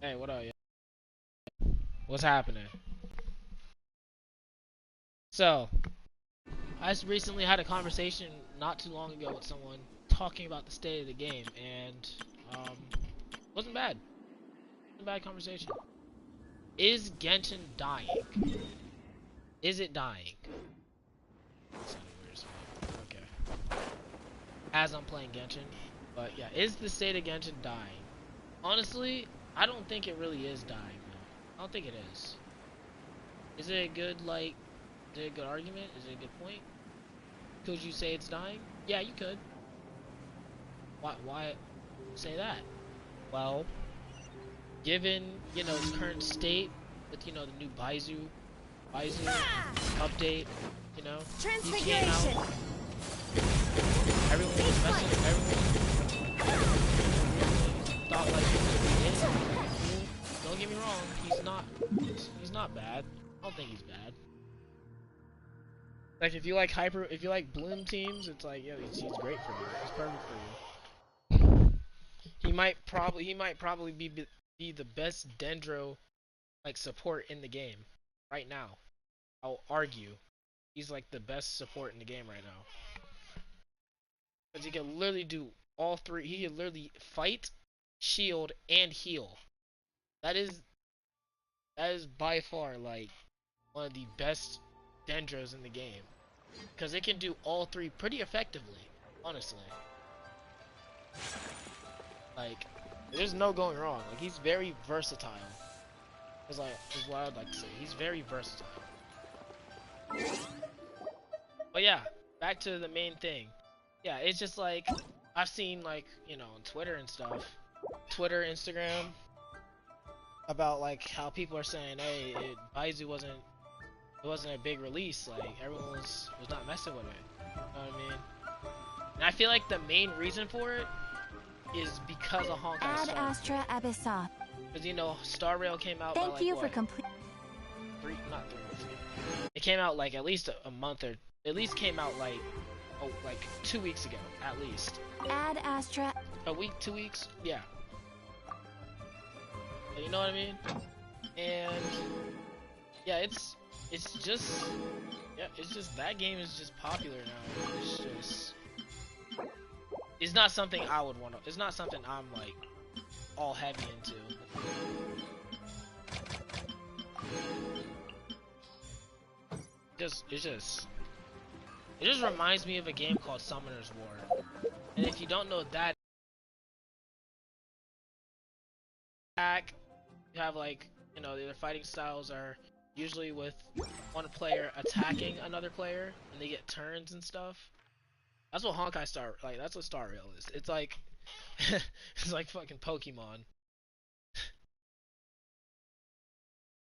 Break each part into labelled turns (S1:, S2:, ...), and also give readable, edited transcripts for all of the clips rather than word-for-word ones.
S1: Hey, what up, yeah? What's happening? So, I just recently had a conversation not too long ago with someone talking about the state of the game, and um, wasn't bad. Wasn't a bad conversation. Is Genshin dying? Is it dying? Okay. As I'm playing Genshin, but yeah, is the state of Genshin dying? Honestly, I don't think it really is dying. Though. I don't think it is. Is it a good Is it a good argument? Is it a good point? Could you say it's dying? Yeah, you could. Why say that? Well, given, its current state with, the new Baizu update, he came
S2: Transfiguration.
S1: out, everyone was messing, everyone thought like he was gonna be it. Don't get me wrong, he's not bad. I don't think he's bad. Like if you like Bloom teams, it's like, he's great for you. He's perfect for you. He might probably be the best Dendro like support in the game right now. I'll argue he's like the best support in the game right now because he can literally do all three. He can literally fight, shield, and heal. That is that is by far like one of the best Dendros in the game because it can do all three pretty effectively. Honestly, like there's no going wrong. Like he's very versatile. Is what I'd like to say. He's very versatile. But yeah, back to the main thing. Yeah, it's just like I've seen like, on Twitter and stuff. Twitter, Instagram about like how people are saying, hey, Baizu wasn't a big release, like everyone was not messing with it. You know what I mean? And I feel like the main reason for it is because of Honkai
S2: Ad
S1: Star.
S2: Astra Abyssal.
S1: Because Star Rail came out by
S2: Thank
S1: like
S2: you
S1: what?
S2: for complete.
S1: Not 3 months ago. It came out like at least a month or at least came out like 2 weeks ago at least.
S2: Ad Astra.
S1: A week, 2 weeks, yeah. You know what I mean? And yeah, it's just that game is just popular now. It's not something I would want to. It's not something I'm like all heavy into. It just reminds me of a game called Summoner's War. And if you don't know that, you have like, their fighting styles are usually with one player attacking another player, and they get turns and stuff. That's what that's what Star Rail is. It's like, it's like fucking Pokemon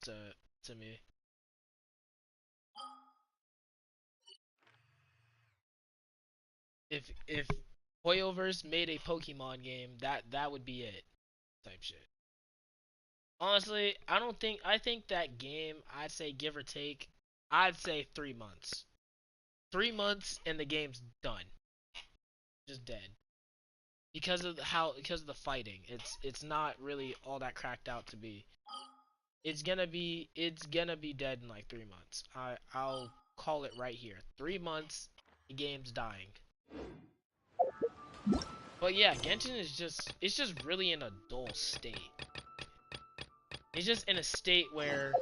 S1: to to me. If Hoyoverse made a Pokemon game, that would be it. Type shit. Honestly, I think that game, I'd say give or take, I'd say 3 months. 3 months and the game's done. Just dead. Because of the fighting. It's not really all that cracked out to be. It's gonna be dead in like 3 months. I'll call it right here. 3 months, the game's dying. But yeah, Genshin it's just really in a dull state. It's just in a state where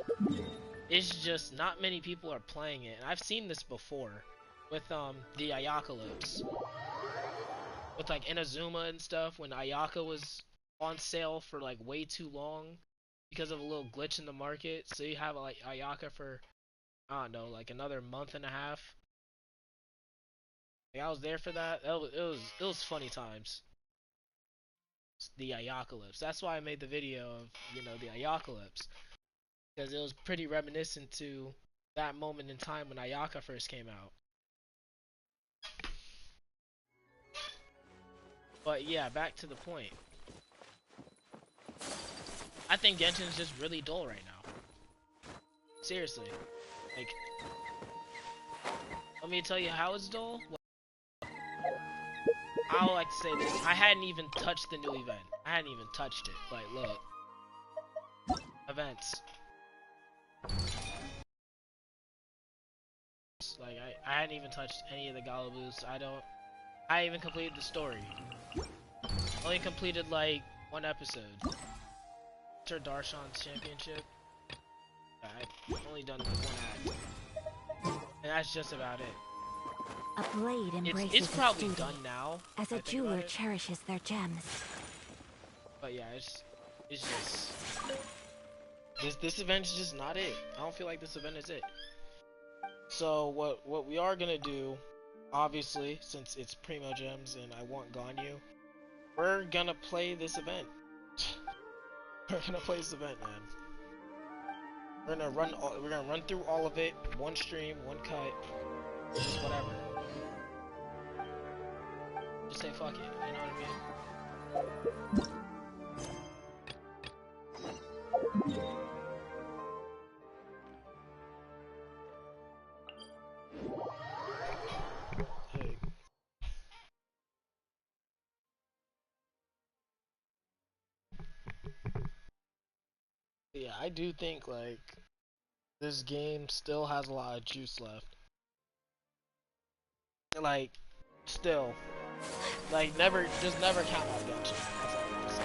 S1: it's just not many people are playing it. And I've seen this before with the Ayacalypse. With like Inazuma and stuff, when Ayaka was on sale for like way too long because of a little glitch in the market. So you have like Ayaka for, I don't know, like another month and a half. Like, I was there for that. It was funny times. The Ayacalypse. That's why I made the video of, the Ayacalypse. Because it was pretty reminiscent to that moment in time when Ayaka first came out. But yeah, back to the point. I think Genshin is just really dull right now. Seriously. Like, let me tell you how it's dull. I would like to say this. I hadn't even touched the new event. I hadn't even touched it. Like, look. events. Like I hadn't even touched any of the Gala boosts. I even completed the story. Only completed like one episode. After Darshan's championship. I've only done like one act. And that's just about it.
S2: A blade embraces
S1: It's probably
S2: its duty,
S1: done now.
S2: as a jeweler cherishes their gems.
S1: But yeah, it's just this event's just not it. I don't feel like this event is it. So what we are gonna do, obviously, since it's Primo Gems and I want Ganyu, we're gonna play this event. We're gonna play this event, man. We're gonna run through all of it, one stream, one cut, just whatever. Just say fuck it, you know what I mean? Hey. Yeah, I do think like this game still has a lot of juice left. Like, still. Like, just never count out Genshin. That's all I'm gonna say.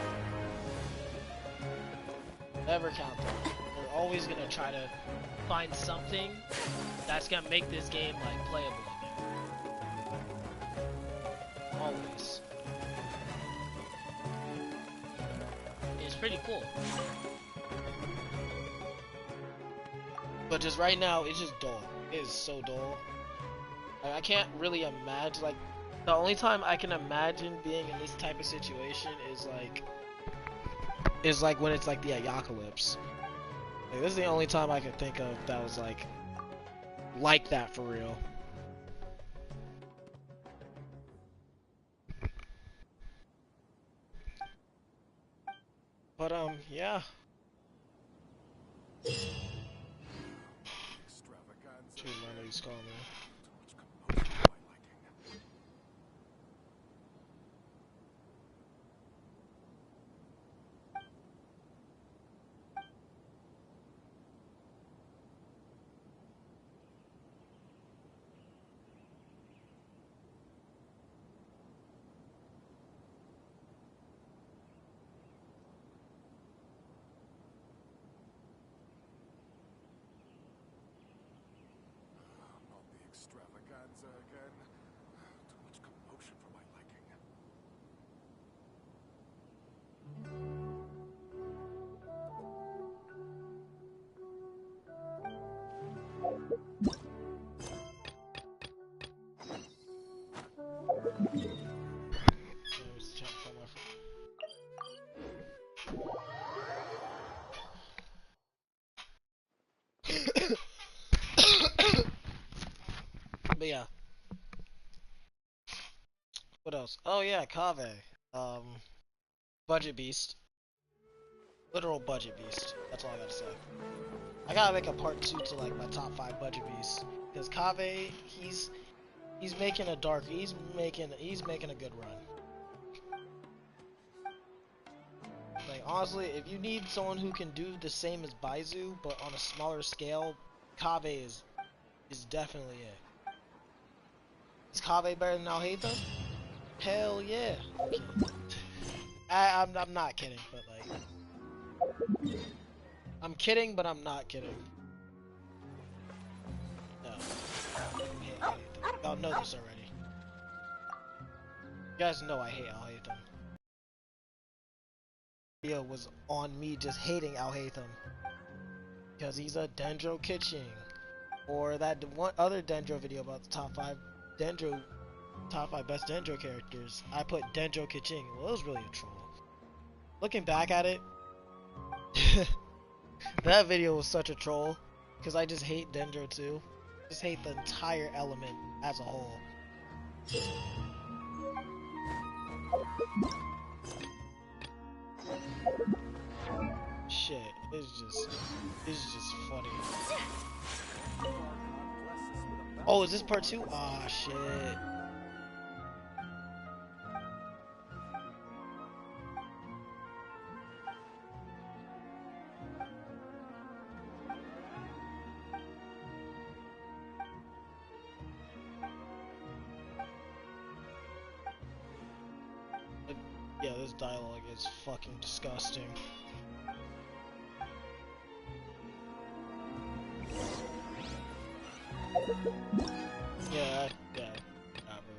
S1: Never count them. They're always gonna try to find something that's gonna make this game, like, playable again. Always. It's pretty cool. But just right now, it's just dull. It is so dull. I can't really imagine, like, the only time I can imagine being in this type of situation is like when it's like the Ayacalypse. Like, this is the only time I can think of that was like that for real. But yeah. Shoot, I know he's calling me.
S3: Extravaganza again. Too much commotion for my liking.
S1: But yeah. What else? Oh yeah, Kaveh. Budget beast. Literal budget beast. That's all I gotta say. I gotta make a part 2 to like my top 5 budget beasts. Because Kaveh, he's making he's making a good run. Like honestly, if you need someone who can do the same as Baizu, but on a smaller scale, Kaveh is definitely it. Is Kaveh better than Alhaitham? Hell yeah. Okay. I'm not kidding, but like I'm kidding, but I'm not kidding. No. Y'all know this already. You guys know I hate Alhaitham. Video was on me just hating Alhaitham. Because he's a Dendro Kitching. Or that one other Dendro video about the top 5 best Dendro characters. I put Dendro Kitching. Well, it was really a troll. Looking back at it, that video was such a troll. Because I just hate Dendro too. Just hate the entire element as a whole. Shit, it's just funny. Oh, is this part 2? Ah, shit. Yeah, this dialogue is fucking disgusting. Yeah, yeah, whatever.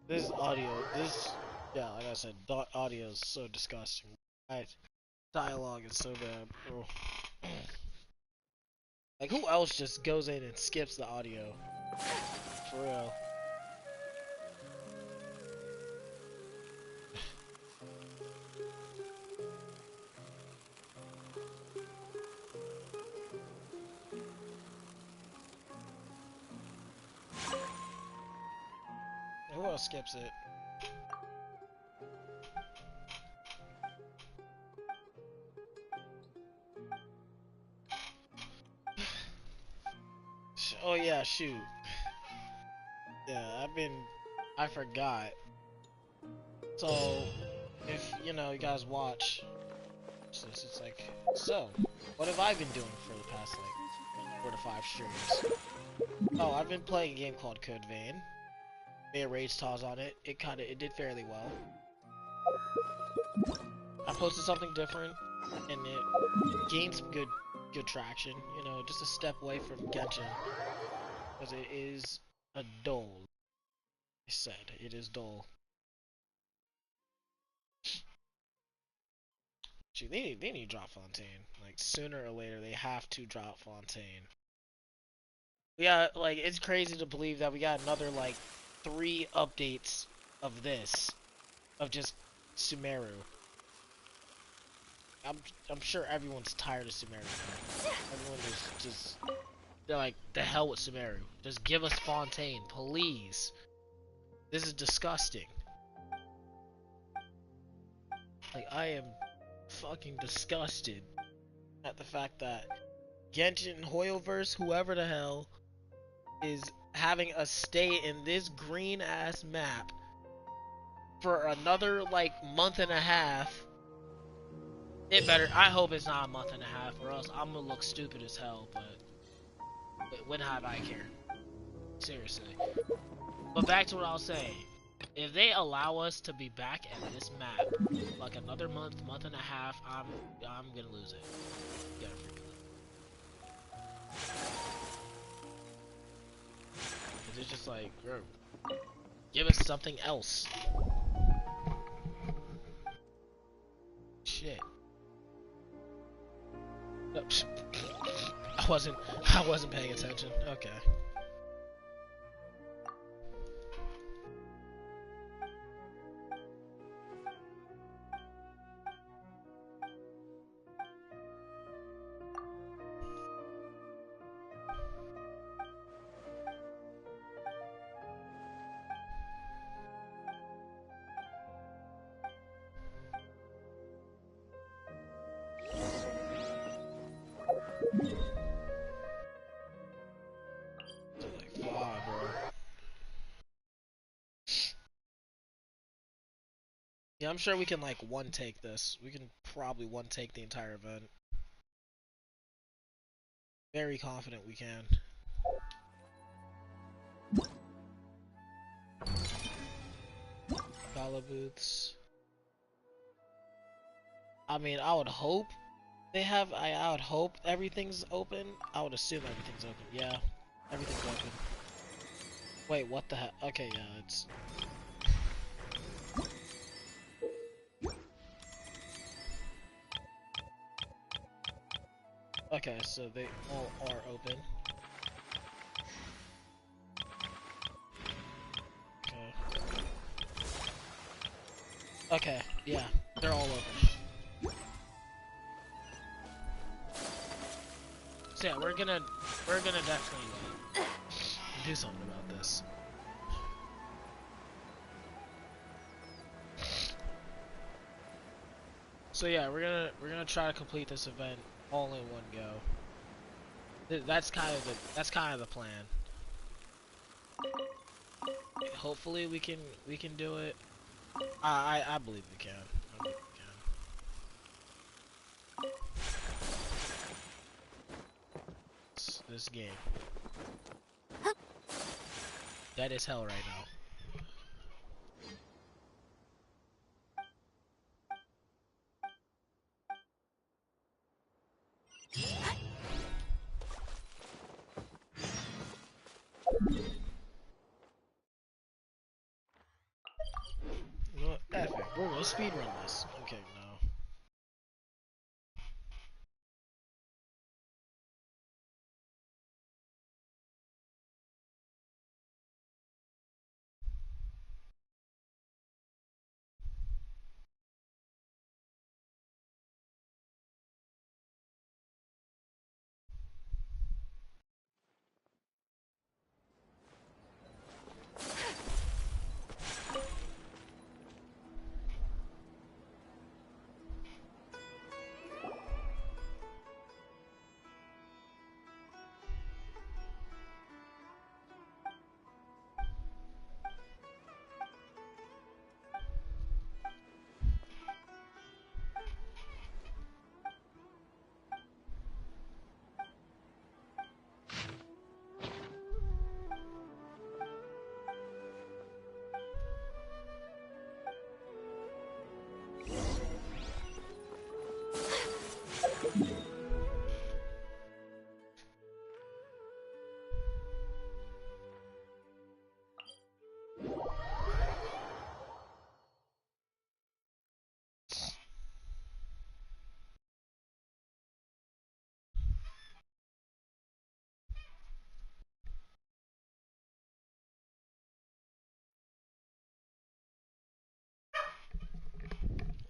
S1: This audio, yeah, like I said, audio is so disgusting. Dialogue is so bad, bro. Like, who else just goes in and skips the audio? For real. Who else skips it? Oh yeah, shoot. Yeah, I forgot. So, if, you know, you guys watch this, it's like, so, what have I been doing for the past, like, 4 to 5 streams? Oh, I've been playing a game called Code Vein. Made a Rage Taz on it. It did fairly well. I posted something different, and it gained some good traction. You know, just a step away from Genshin, because it is a dull. I said it is dull. Gee, they need to drop Fontaine. Like, sooner or later, they have to drop Fontaine. Yeah, like, it's crazy to believe that we got another, like, 3 updates of this, of just Sumeru. I'm I'm sure everyone's tired of Sumeru now. Everyone is just, they're like, the hell with Sumeru. Just give us Fontaine, please. This is disgusting. Like, I am fucking disgusted at the fact that Genshin Hoyoverse, whoever the hell, is having us stay in this green ass map for another like month and a half. It better. I hope it's not a month and a half, or else I'm gonna look stupid as hell. But when have I cared? Seriously. But back to what I was saying. If they allow us to be back at this map like another month and a half, I'm gonna lose it. You gotta freaking lose it. It's just like, bro, give us something else. Shit. I wasn't paying attention. Okay. Like, wow, bro. Yeah, I'm sure we can like one take this. We can probably one take the entire event. Very confident we can. Gala booths. I mean, I would hope they have. I would hope everything's open. I would assume everything's open. Yeah, everything's open. Wait, what the heck? Okay, yeah, it's. Okay, so they all are open. Okay. Okay, yeah, they're all open. So yeah, we're gonna definitely do something about this. So yeah, we're gonna try to complete this event all in one go. That's kind of the plan. Hopefully we can do it. I believe we can. I believe we can. This game. dead as hell right now. You know what? F it. We're gonna speedrun this. Okay, no.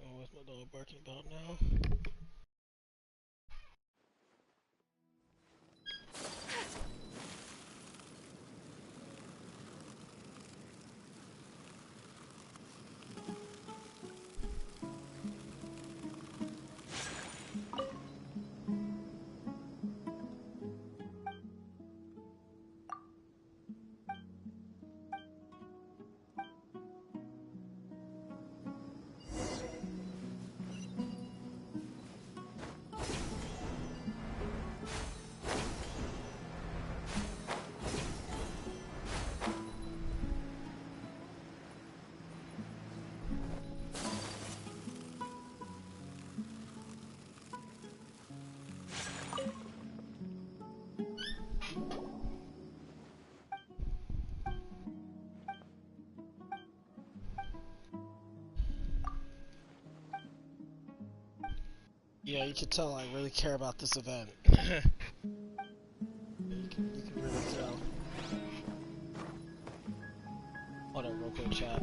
S1: Oh, what's my dog barking about now? Yeah, you can tell I really care about this event. You can really tell. Hold up, real quick, chat.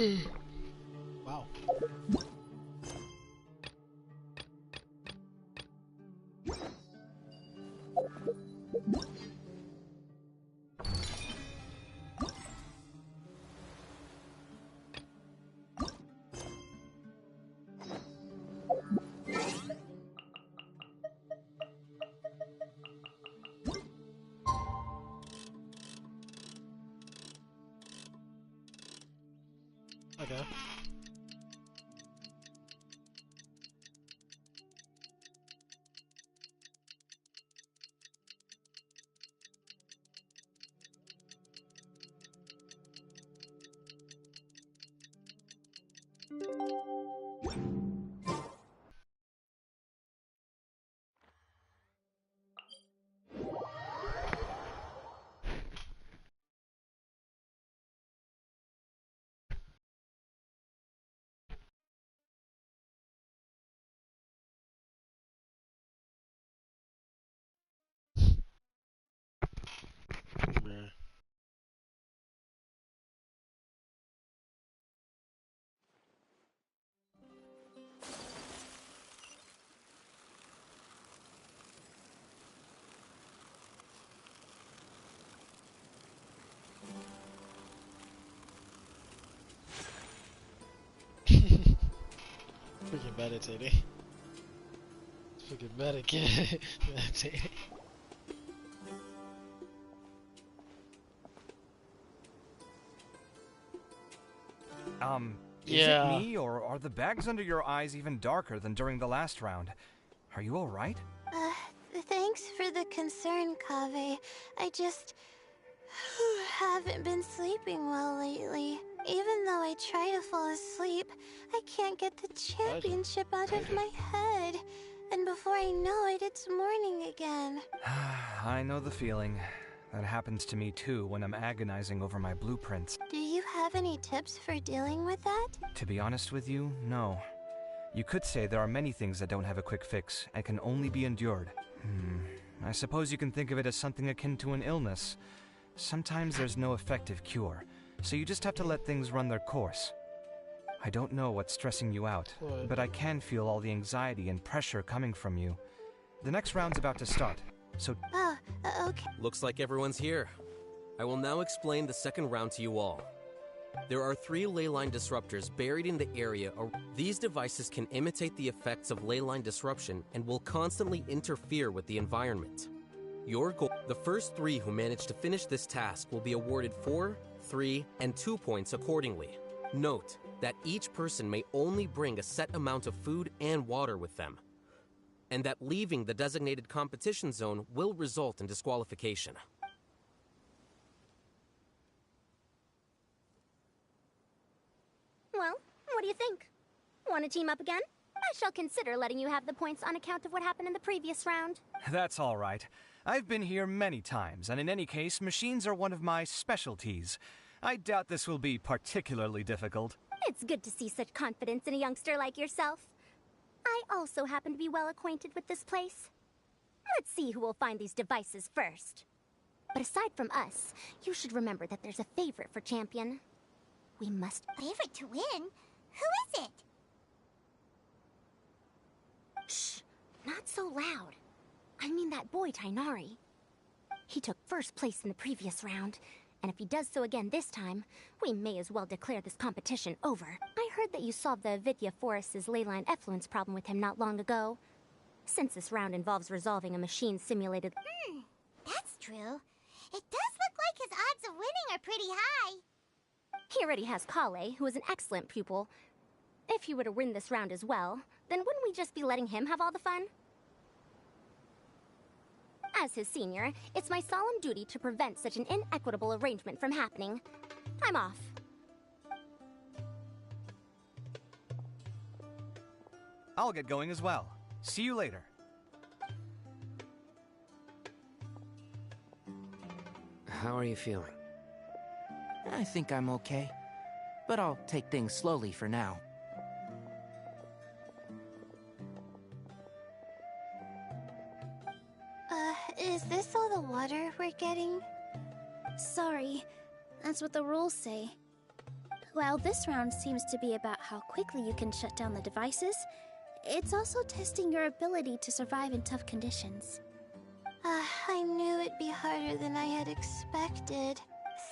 S1: Wow. Okay. Man. Freaking meditating. Freaking meditating.
S4: Is it
S1: Yeah.
S4: me, or are the bags under your eyes even darker than during the last round? Are you alright?
S2: Thanks for the concern, Kaveh. I just haven't been sleeping well lately. Even though I try to fall asleep, I can't get the championship out of my head. And before I know it, it's morning again.
S4: I know the feeling. That happens to me too when I'm agonizing over my blueprints.
S2: Do you have any tips for dealing with that?
S4: To be honest with you, no. You could say there are many things that don't have a quick fix and can only be endured. I suppose you can think of it as something akin to an illness. Sometimes there's no effective cure, so you just have to let things run their course. I don't know what's stressing you out,
S1: What?
S4: but I can feel all the anxiety and pressure coming from you. The next round's about to start, so
S2: Oh, okay.
S5: Looks like everyone's here. I will now explain the second round to you all. There are 3 leyline disruptors buried in the area. These devices can imitate the effects of leyline disruption and will constantly interfere with the environment. Your goal: the first 3 who manage to finish this task will be awarded 4, 3, and 2 points accordingly. Note that each person may only bring a set amount of food and water with them, and that leaving the designated competition zone will result in disqualification.
S6: Well, what do you think? Want to team up again? I shall consider letting you have the points on account of what happened in the previous round.
S4: that's all right. I've been here many times, and in any case, machines are one of my specialties. I doubt this will be particularly difficult.
S6: It's good to see such confidence in a youngster like yourself. I also happen to be well acquainted with this place. Let's see who will find these devices first. But aside from us, you should remember that there's a favorite for champion. We must...
S7: Favorite to win? Who is it?
S6: Shh! Not so loud. I mean that boy, Tainari. He took first place in the previous round, and if he does so again this time, we may as well declare this competition over. I heard that you solved the Avidya Forest's leyline effluence problem with him not long ago. Since this round involves resolving a machine-simulated...
S7: That's true. It does look like his odds of winning are pretty high.
S6: He already has Kale, who is an excellent pupil. If he were to win this round as well, then wouldn't we just be letting him have all the fun? As his senior, it's my solemn duty to prevent such an inequitable arrangement from happening. I'm off.
S4: I'll get going as well. See you later.
S8: How are you feeling? I think I'm okay, but I'll take things slowly for now.
S2: Is this all the water we're getting?
S7: Sorry, that's what the rules say.
S9: While this round seems to be about how quickly you can shut down the devices, it's also testing your ability to survive in tough conditions.
S2: I knew it'd be harder than I had expected.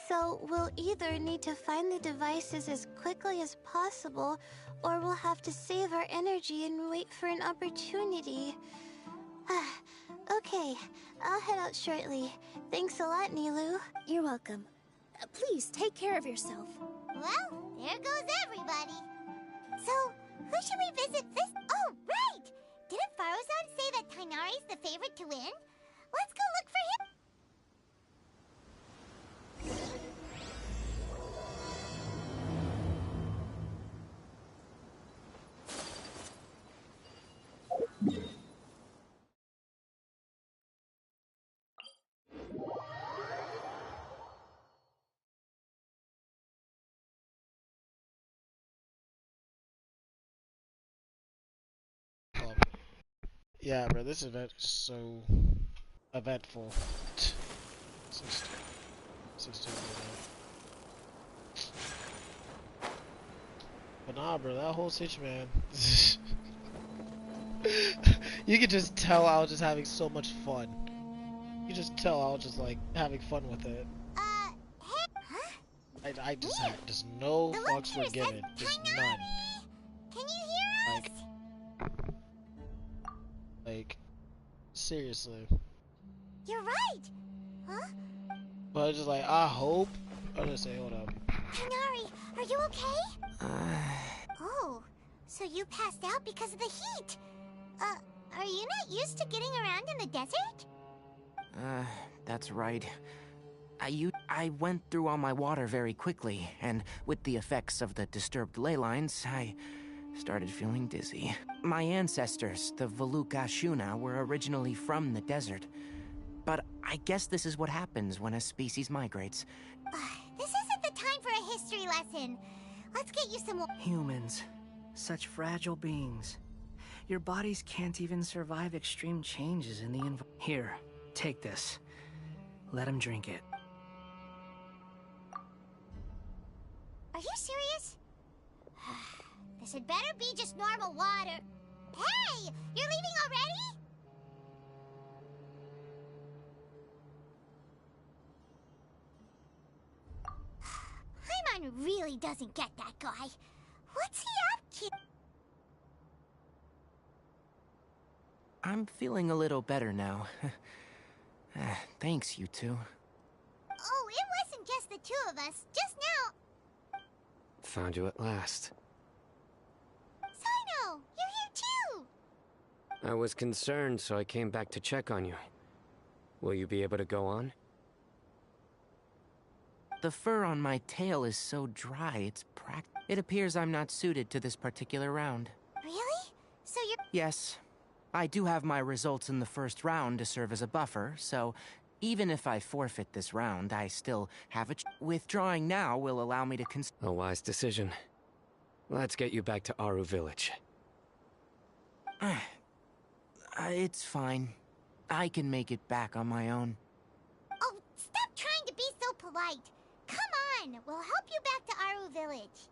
S2: So we'll either need to find the devices as quickly as possible, or we'll have to save our energy and wait for an opportunity. Okay, I'll head out shortly. Thanks a lot, Nilu.
S9: You're welcome. Please take care of yourself.
S7: Well, there goes everybody. So, who should we visit this? Oh, right! Didn't Faruzan say that Tainari's the favorite to win? Let's go look for him.
S1: Um, yeah, bro, this event is so eventful. So stupid, man. But nah, bro, that whole situation, man. You could just tell I was just having so much fun. You just tell I was just like having fun with it.
S7: Hey, huh?
S1: I just had just no
S7: The
S1: fucks were
S7: lecturer
S1: given,
S7: said
S1: just
S7: Tainari!
S1: none.
S7: Can you hear us?
S1: Like seriously.
S7: You're right. Huh?
S1: But I was just like, I hope. I'll just say, hold up.
S7: Tainari, are you okay? Oh, so you passed out because of the heat. Are you not used to getting around in the desert?
S8: That's right. I went through all my water very quickly, and with the effects of the disturbed ley lines, I started feeling dizzy. My ancestors, the Veluka Shuna, were originally from the desert. But I guess this is what happens when a species migrates.
S7: This isn't the time for a history lesson. Let's get you some more.
S10: Humans. Such fragile beings. Your bodies can't even survive extreme changes in the environment. Here, take this. Let him drink it.
S7: Are you serious? This had better be just normal water. Hey! You're leaving already? Paimon really doesn't get that guy. What's he up to?
S8: I'm feeling a little better now. Thanks, you two.
S7: Oh, it wasn't just the two of us. Just now.
S11: Found you at last.
S7: Sino, you're here too.
S11: I was concerned, so I came back to check on you. Will you be able to go on?
S8: The fur on my tail is so dry, it's It appears I'm not suited to this particular round.
S7: Really? So you're...
S8: Yes. I do have my results in the first round to serve as a buffer, so even if I forfeit this round, I still have a Withdrawing now will allow me to
S11: A wise decision. Let's get you back to Aru Village.
S8: It's fine. I can make it back on my own.
S7: Oh, stop trying to be so polite. Come on, we'll help you back to Aru Village.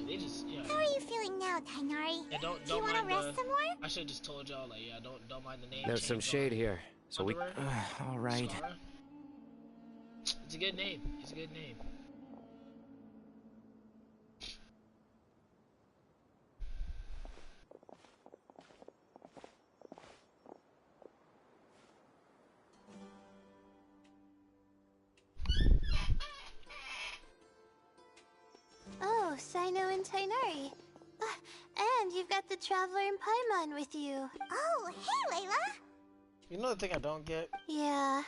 S1: They just, yeah.
S7: How are you feeling now, Tainari?
S1: Yeah,
S7: Do you
S1: don't
S7: want to
S1: mind
S7: rest some more?
S1: I should have just told y'all, like, yeah, don't mind the name.
S11: There's some
S1: change
S11: shade
S1: on
S11: here, so we...
S1: Underwear.
S8: All right.
S1: Scara. It's a good name. It's a good name.
S2: and Tainari. And you've got the Traveler and Paimon with you.
S7: Oh, hey, Layla!
S1: You know the thing I don't get?
S2: Yeah,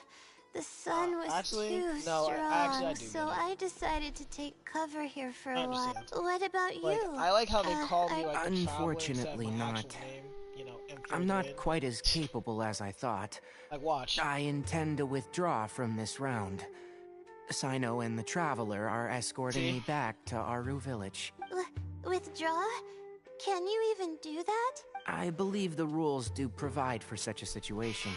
S2: the sun was
S1: actually,
S2: too
S1: no,
S2: strong,
S1: actually I do
S2: so
S1: get it.
S2: I decided to take cover here for
S1: I
S2: a while.
S1: understand.
S2: What about
S1: Like,
S2: you?
S1: I like how they call me like the
S8: Unfortunately
S1: Traveler instead of my
S8: not.
S1: actual name. You know,
S8: I'm
S1: M4
S8: not
S1: Dwayne.
S8: quite as capable as I thought.
S1: Like, watch.
S8: I intend to withdraw from this round. Sino and the Traveler are escorting me back to Aru Village.
S2: Withdraw? Can you even do that?
S8: I believe the rules do provide for such a situation.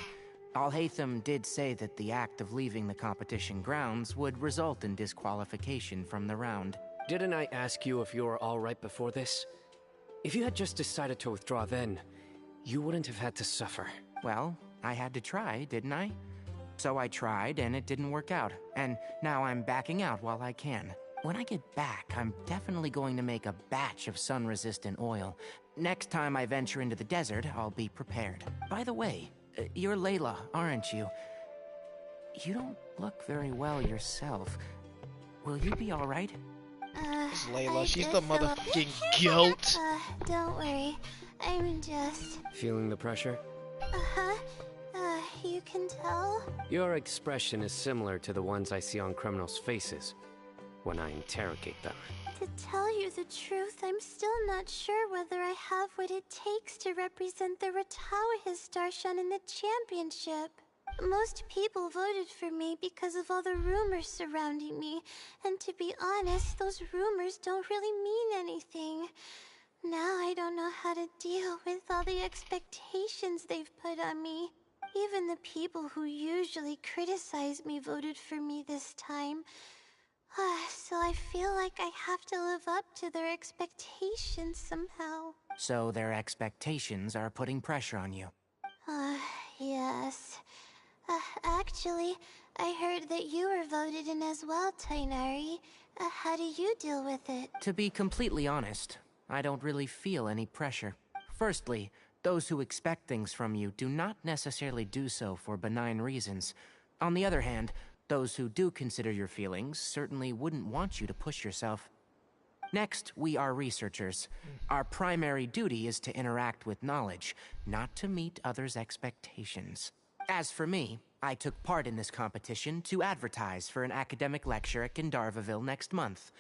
S8: Alhaitham did say that the act of leaving the competition grounds would result in disqualification from the round.
S11: Didn't I ask you if you were alright before this? If you had just decided to withdraw then, you wouldn't have had to suffer.
S8: Well, I had to try, didn't I? So I tried, and it didn't work out. And now I'm backing out while I can. When I get back, I'm definitely going to make a batch of sun-resistant oil. Next time I venture into the desert, I'll be prepared. By the way, you're Layla, aren't you? You don't look very well yourself. Will you be alright?
S1: It's Layla. She's
S2: did
S1: the
S2: fill up-
S1: motherfucking goat.
S2: Don't worry. I'm just...
S11: Feeling the pressure?
S2: Uh-huh. You can tell?
S11: Your expression is similar to the ones I see on criminals' faces when I interrogate them.
S2: To tell you the truth, I'm still not sure whether I have what it takes to represent the Ratawa Darshan in the championship. Most people voted for me because of all the rumors surrounding me, and to be honest, those rumors don't really mean anything. Now I don't know how to deal with all the expectations they've put on me. Even the people who usually criticize me voted for me this time. So I feel like I have to live up to their expectations somehow.
S8: So their expectations are putting pressure on you.
S2: Yes. Actually, I heard that you were voted in as well, Tainari. How do you deal with it?
S8: To be completely honest, I don't really feel any pressure. Firstly, those who expect things from you do not necessarily do so for benign reasons. On the other hand, those who do consider your feelings certainly wouldn't want you to push yourself. Next, we are researchers. Our primary duty is to interact with knowledge, not to meet others' expectations. As for me, I took part in this competition to advertise for an academic lecture at Gandharvaville next month.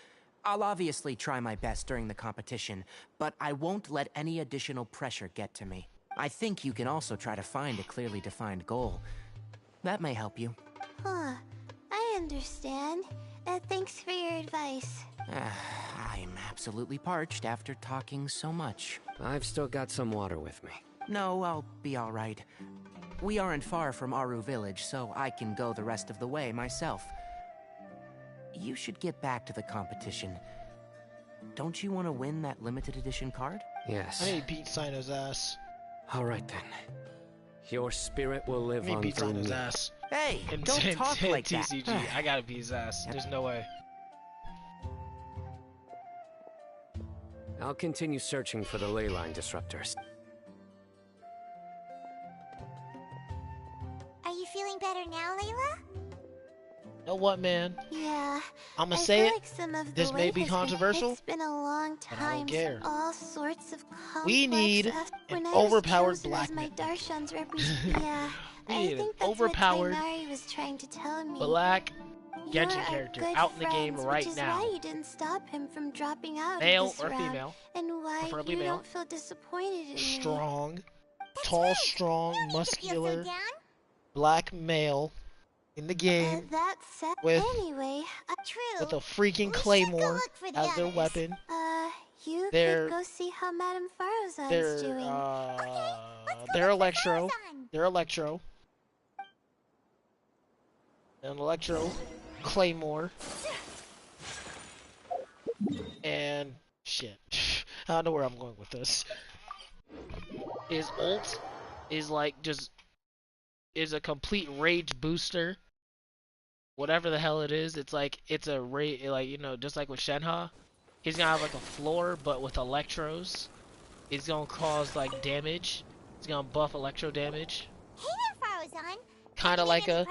S8: I'll obviously try my best during the competition, but I won't let any additional pressure get to me. I think you can also try to find a clearly defined goal. That may help you.
S2: Huh. I understand. Thanks for your advice.
S8: I'm absolutely parched after talking so much.
S11: I've still got some water with me.
S8: No, I'll be alright. We aren't far from Aru Village, so I can go the rest of the way myself. You should get back to the competition. Don't you want to win that limited edition card?
S11: Yes.
S1: I need to beat Sino's ass.
S11: Alright then. Your spirit will live
S1: I need to
S11: on
S1: beat
S11: through
S1: Sino's
S11: me.
S1: ass.
S8: Hey, don't talk like that.
S1: TCG. I gotta beat his ass. There's no way.
S11: I'll continue searching for the ley line disruptors.
S7: Are you feeling better now, Layla?
S1: You know what, man?
S2: Yeah.
S1: I'ma
S2: I
S1: say
S2: feel
S1: it.
S2: like some of the
S1: This may
S2: weight
S1: be
S2: has been-
S1: controversial,
S2: It's been a long
S1: but I don't
S2: time.
S1: care.
S2: All sorts of complex
S1: We need
S2: when
S1: an
S2: I was
S1: overpowered
S2: chosen
S1: black
S2: as my
S1: man.
S2: Darshan's yeah.
S1: We
S2: I
S1: need an
S2: think that's
S1: overpowered
S2: what Tainari was trying to tell me.
S1: black
S2: You're
S1: Genshin
S2: our
S1: character
S2: good
S1: out in the game
S2: friends,
S1: right
S2: which is
S1: now.
S2: why you didn't stop him from dropping out
S1: Male
S2: of this
S1: or
S2: round,
S1: female,
S2: and why
S1: preferably
S2: you
S1: male.
S2: don't feel disappointed in me.
S1: Strong,
S7: That's
S1: tall,
S7: right.
S1: strong,
S7: You don't need to feel so
S1: muscular,
S7: down.
S1: black male in the game
S2: That said,
S1: with
S2: anyway,
S7: True.
S1: with a freaking
S7: We should go
S1: claymore
S7: look for the
S1: as their
S7: others.
S1: weapon.
S2: You
S1: They're-
S2: could go see how Madame Farozan's
S1: They're
S2: doing.
S7: Let's go
S1: they're
S7: look for
S1: Electro.
S7: Farazan.
S1: They're Electro. An Electro, Claymore, and shit. I don't know where I'm going with this. His ult is like is a complete rage booster. Whatever the hell it is, it's like it's a just like with Shenhe, he's gonna have like a floor but with electros. It's gonna cause like damage. It's gonna buff electro damage.
S7: Hey there, Farazan.
S1: kind of like a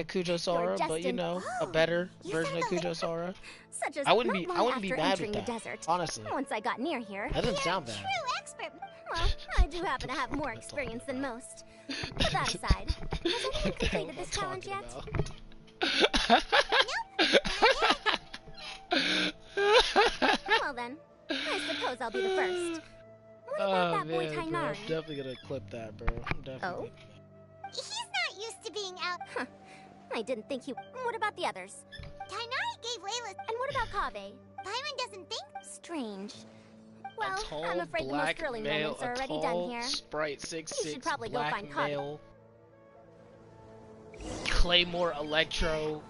S1: Kujo
S6: You're
S1: Sora,
S6: just
S1: but you
S6: in-
S1: know, a
S6: Oh,
S1: better
S6: you
S1: version of
S6: found the
S1: Kujo Sora.
S6: Such as
S1: I wouldn't
S6: not
S1: be
S6: long
S1: mad
S6: after
S1: with
S6: entering the
S1: that,
S6: desert.
S1: honestly.
S6: Once I got near here.
S1: That doesn't sound bad.
S7: True expert.
S6: Well, I do happen to have more experience than most. Put that aside. Has anyone completed this challenge yet? Well then, I suppose I'll be the first. What about that boy
S1: man, bro, I'm
S6: Tainari?
S1: definitely gonna clip that, bro. I'm definitely.
S6: Oh?
S7: He's not used to being out.
S6: Huh. I didn't think he... What about the others?
S7: Tainari gave Layla.
S6: And what about Kaveh?
S7: Paimon doesn't think.
S6: Strange. Well,
S1: A tall,
S6: I'm afraid the most
S1: black
S6: thrilling
S1: male,
S6: moments are
S1: a
S6: already
S1: tall,
S6: done here.
S1: Sprite
S6: You
S1: 6'6",
S6: should probably go
S1: black
S6: find Kaveh.
S1: male, Claymore Electro,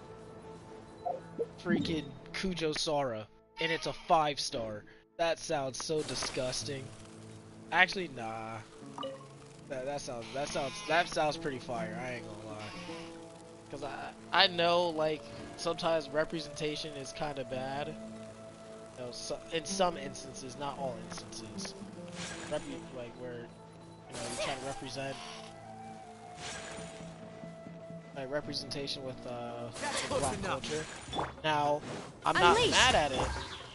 S1: freaking Kujo Sora, and it's a 5-star. That sounds so disgusting. Actually, nah. That sounds pretty fire. I ain't gonna lie. Cause I know like sometimes representation is kind of bad. You know, so, in some instances, not all instances. Like where you know you're trying to represent like representation with black culture. Now, I'm not mad at it.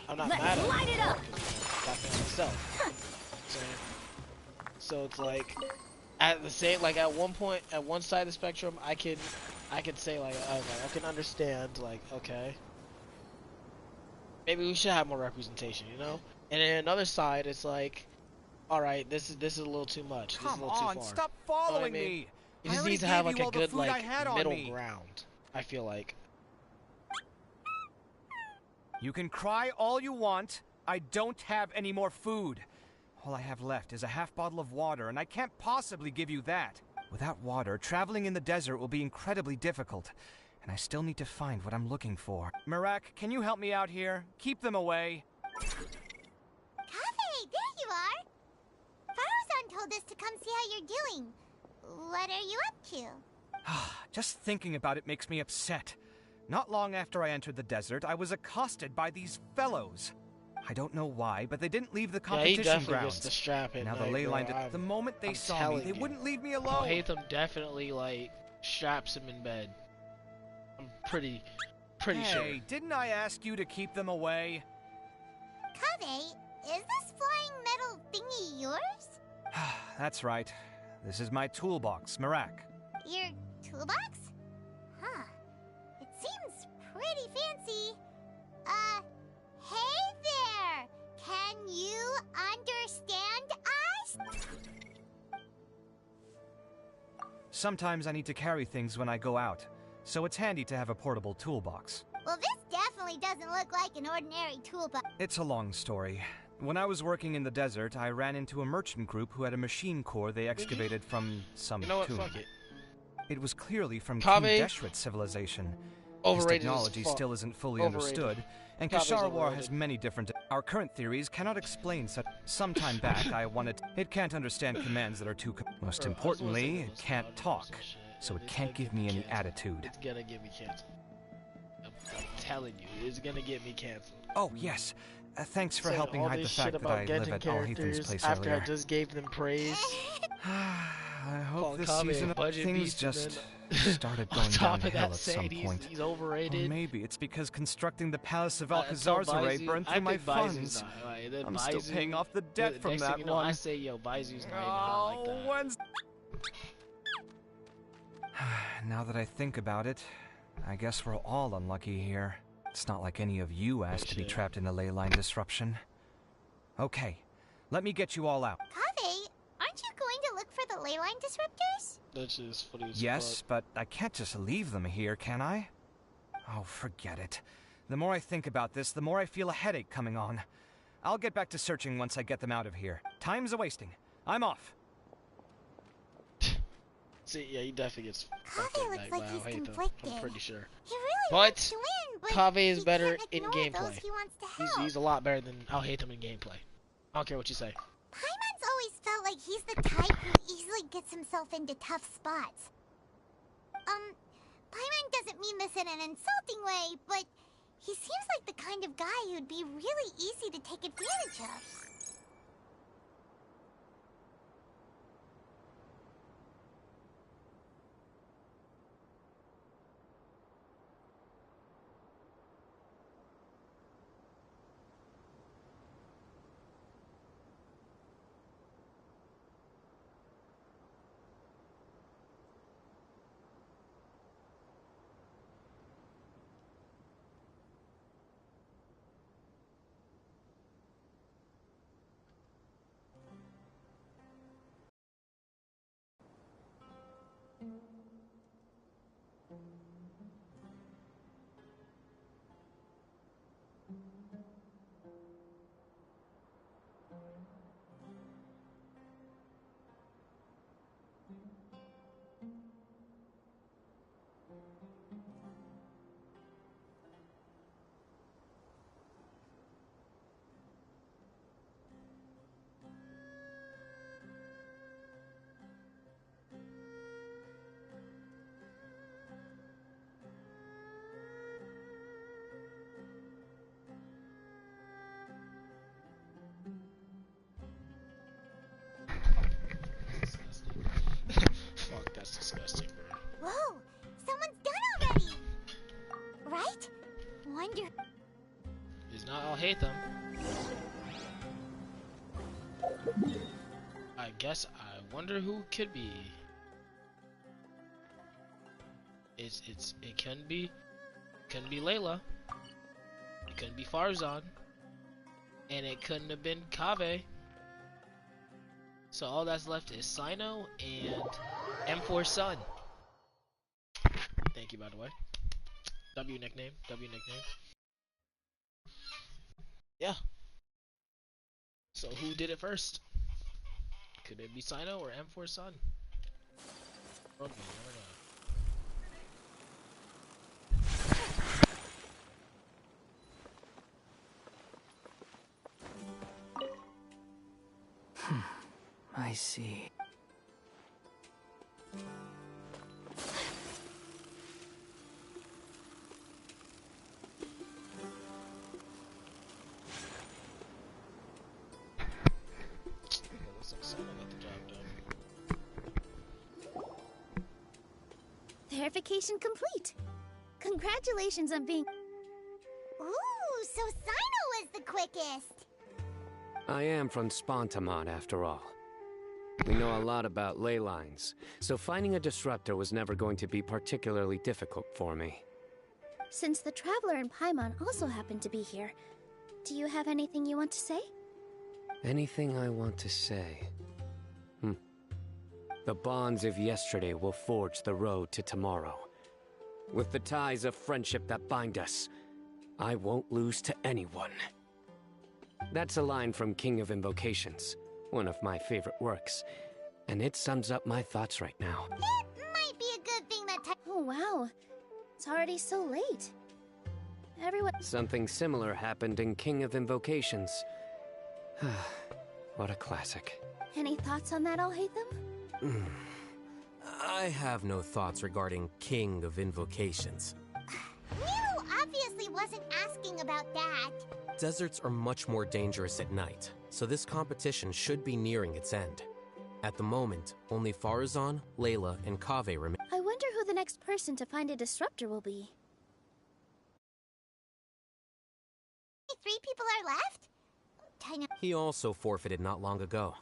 S1: I'm not mad at it.
S6: Light it up.
S1: Black myself. So it's like at the same at one point at one side of the spectrum I could say like okay, I can understand like okay, maybe we should have more representation, you know? And then another side it's like alright, this is a little too much. This is a little too far.
S4: Stop
S1: You know
S4: following
S1: what I mean?
S4: me.
S1: It just needs to have like a good like middle ground, I feel like.
S4: You can cry all you want. I don't have any more food. All I have left is a half bottle of water, and I can't possibly give you that. Without water, traveling in the desert will be incredibly difficult, and I still need to find what I'm looking for. Marak, can you help me out here? Keep them away.
S7: Kaveh, there you are. Faruzan told us to come see how you're doing. What are you up to?
S4: Just thinking about it makes me upset. Not long after I entered the desert, I was accosted by these fellows. I don't know why, but they didn't leave the competition
S1: yeah, he definitely
S4: grounds.
S1: gets the strap at
S4: Now
S1: night,
S4: the ley line,
S1: bro.
S4: the moment they
S1: I'm
S4: saw me,
S1: telling
S4: they
S1: you.
S4: wouldn't leave me alone.
S1: Hatham definitely like straps him in bed. I'm pretty sure.
S4: Hey, didn't I ask you to keep them away?
S7: Kaveh, is this flying metal thingy yours?
S4: That's right. This is my toolbox, Marak.
S7: Your toolbox? Huh. It seems pretty fancy. Hey there! Can you understand us?
S4: Sometimes I need to carry things when I go out, so it's handy to have a portable toolbox.
S7: Well, this definitely doesn't look like an ordinary toolbox.
S4: It's a long story. When I was working in the desert, I ran into a merchant group who had a machine core they excavated from some
S1: You know what?
S4: tomb.
S1: Fuck it.
S4: It was clearly from
S1: Kaveh,
S4: King Deshret's civilization. His
S1: Overrated as
S4: technology
S1: fuck.
S4: still isn't fully
S1: Overrated.
S4: understood, and
S1: Kaveh's
S4: Kasharwar
S1: overrated.
S4: has many different... Our current theories cannot explain such... Some time back, I wanted... It can't understand commands that are too... Most
S1: Bro, I just wanna say
S4: importantly,
S1: this
S4: it can't
S1: about
S4: talk,
S1: some shit,
S4: so
S1: and
S4: it
S1: it's
S4: can't
S1: gonna
S4: give me any
S1: canceled.
S4: attitude.
S1: It's gonna get me canceled. I'm telling you, it's gonna get me canceled.
S4: Oh, yes. Thanks for
S1: Saying
S4: helping
S1: all
S4: hide the
S1: this shit
S4: fact that
S1: about
S4: I live
S1: Genshin
S4: at Alhaitham's
S1: characters
S4: place
S1: after
S4: earlier.
S1: I just gave them praise.
S4: I hope
S1: Calling
S4: this
S1: Kaveh a
S4: season
S1: budget
S4: things
S1: beast and
S4: just
S1: then
S4: started
S1: on
S4: going
S1: top of
S4: downhill
S1: that
S4: at
S1: saying
S4: some point.
S1: he's
S4: Or
S1: overrated.
S4: maybe it's because constructing the Palace of
S1: So
S4: Alcazar's burned
S1: I
S4: through my
S1: think Baizu's
S4: funds.
S1: not, right. Then
S4: I'm still
S1: Baizu-
S4: paying off the debt from
S1: next thing
S4: that
S1: you know,
S4: one.
S1: I say, yo, Baizu's not even hot like that.
S4: when's... Now that I think about it, I guess we're all unlucky here. It's not like any of you asked to be
S1: shit.
S4: trapped in a ley line disruption. Okay, let me get you all out.
S7: Kaveh, aren't you going to look for the ley line disruptors?
S1: That's just funny as
S4: Yes,
S1: fuck.
S4: but I can't just leave them here, can I? Oh, forget it. The more I think about this, the more I feel a headache coming on. I'll get back to searching once I get them out of here. Time's a-wasting. I'm off.
S1: See, yeah, he definitely gets fucked
S7: Kaveh
S1: at
S7: looks
S1: night
S7: like
S1: by
S7: he's
S1: Alhaitham,
S7: conflicted.
S1: I'm pretty sure.
S7: He really
S1: But
S7: wants to win, but
S1: Kaveh is
S7: he
S1: better
S7: can't
S1: in
S7: ignore
S1: gameplay.
S7: those he wants to help.
S1: He's a lot better than Alhaitham in gameplay. I don't care what you say.
S7: Paimon's always felt like he's the type who easily gets himself into tough spots. Paimon doesn't mean this in an insulting way, but he seems like the kind of guy who'd be really easy to take advantage of.
S1: Hatham. I guess I wonder who it could be. It couldn't be Layla. It couldn't be Farzan. And it couldn't have been Kaveh. So all that's left is Sino and M4 Sun. Thank you, by the way. W nickname. Yeah. So who did it first? Could it be Sino or M4 Sun? World may never know.
S10: I see.
S1: Looks like Sino got the job done.
S9: Verification complete. Congratulations on being...
S7: Ooh, so Sino was the quickest.
S11: I am from Spontamon, after all. We know a lot about ley lines, so finding a disruptor was never going to be particularly difficult for me.
S9: Since the Traveler and Paimon also happen to be here, do you have anything you want to say?
S11: Anything I want to say? The bonds of yesterday will forge the road to tomorrow. With the ties of friendship that bind us, I won't lose to anyone. That's a line from King of Invocations, one of my favorite works, and it sums up my thoughts right now.
S7: It might be a good thing that
S9: Oh wow, it's already so late. Everyone...
S11: Something similar happened in King of Invocations. What a classic.
S9: Any thoughts on that, Alhaitham?
S5: I have no thoughts regarding King of Invocations.
S7: Nero obviously wasn't asking about that.
S5: Deserts are much more dangerous at night, so this competition should be nearing its end. At the moment, only Farazan, Layla, and Kaveh remain.
S9: I wonder who the next person to find a disruptor will be.
S7: 3 people are left?
S5: He also forfeited not long ago.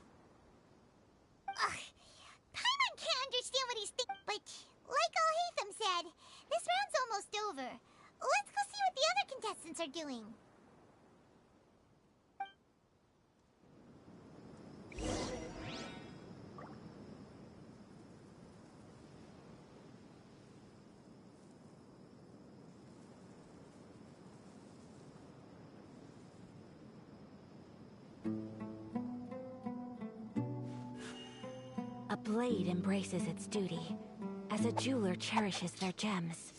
S7: Ugh. Paimon can't understand what he's thinking, but like Alhaitham said, this round's almost over. Let's go see what the other contestants are doing.
S12: A blade embraces its duty, as a jeweler cherishes their gems.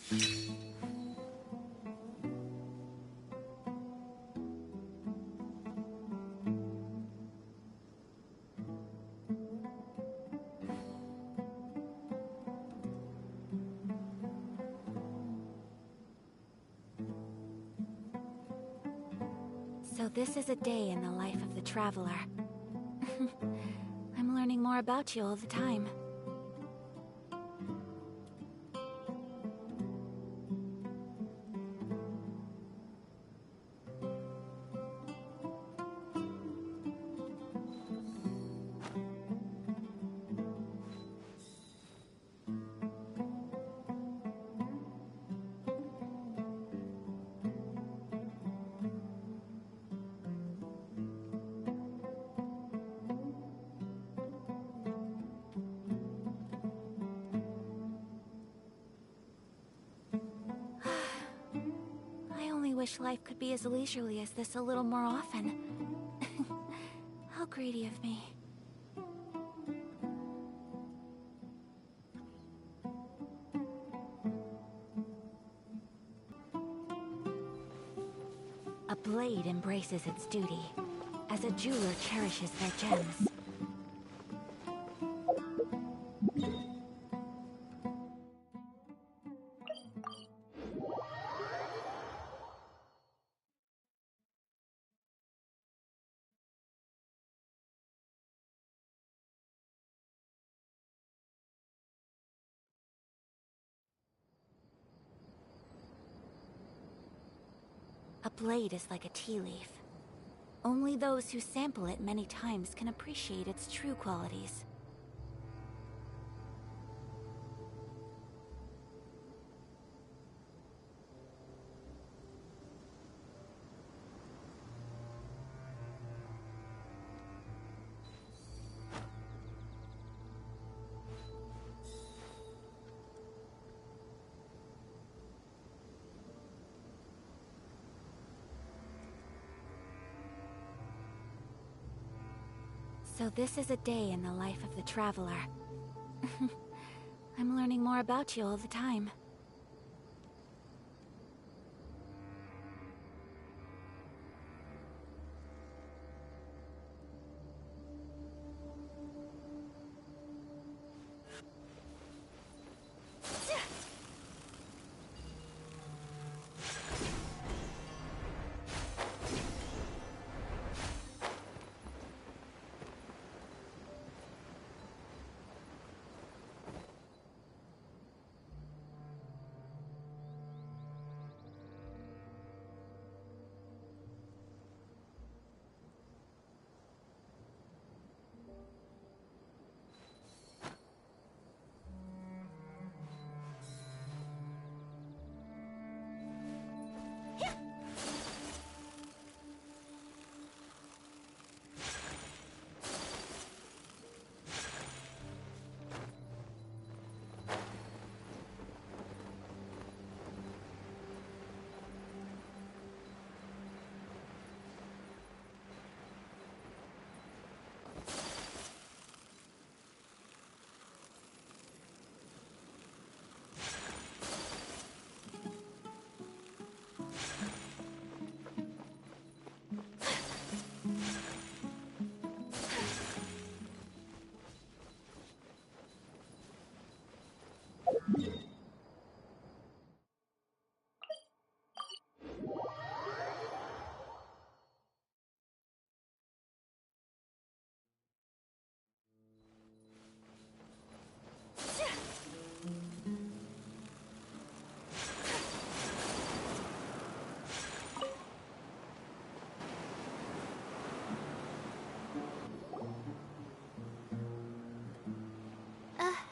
S12: So this is a day in the life of the traveler. I'm learning more about you all the time. Wish life could be as leisurely as this a little more often. How greedy of me. A blade embraces its duty, as a jeweler cherishes their gems. A blade is like a tea leaf. Only those who sample it many times can appreciate its true qualities. So this is a day in the life of the Traveler. I'm learning more about you all the time.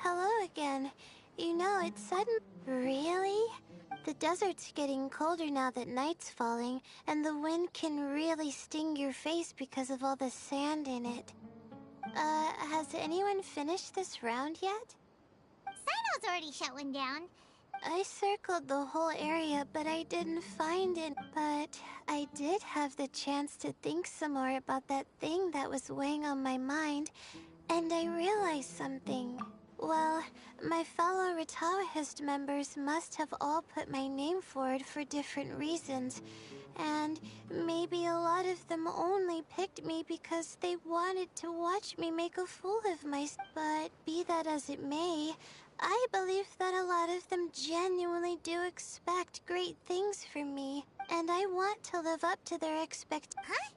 S2: Hello again. You know, it's sudden. Really? The desert's getting colder now that night's falling, and the wind can really sting your face because of all the sand in it. Has anyone finished this round yet?
S7: Sino's already shut one down.
S2: I circled the whole area, but I didn't find it. But I did have the chance to think some more about that thing that was weighing on my mind, and I realized something. Well, my fellow Ritaohist members must have all put my name forward for different reasons, and maybe a lot of them only picked me because they wanted to watch me make a fool of myself. But be that as it may, I believe that a lot of them genuinely do expect great things from me, and I want to live up to their
S7: Huh?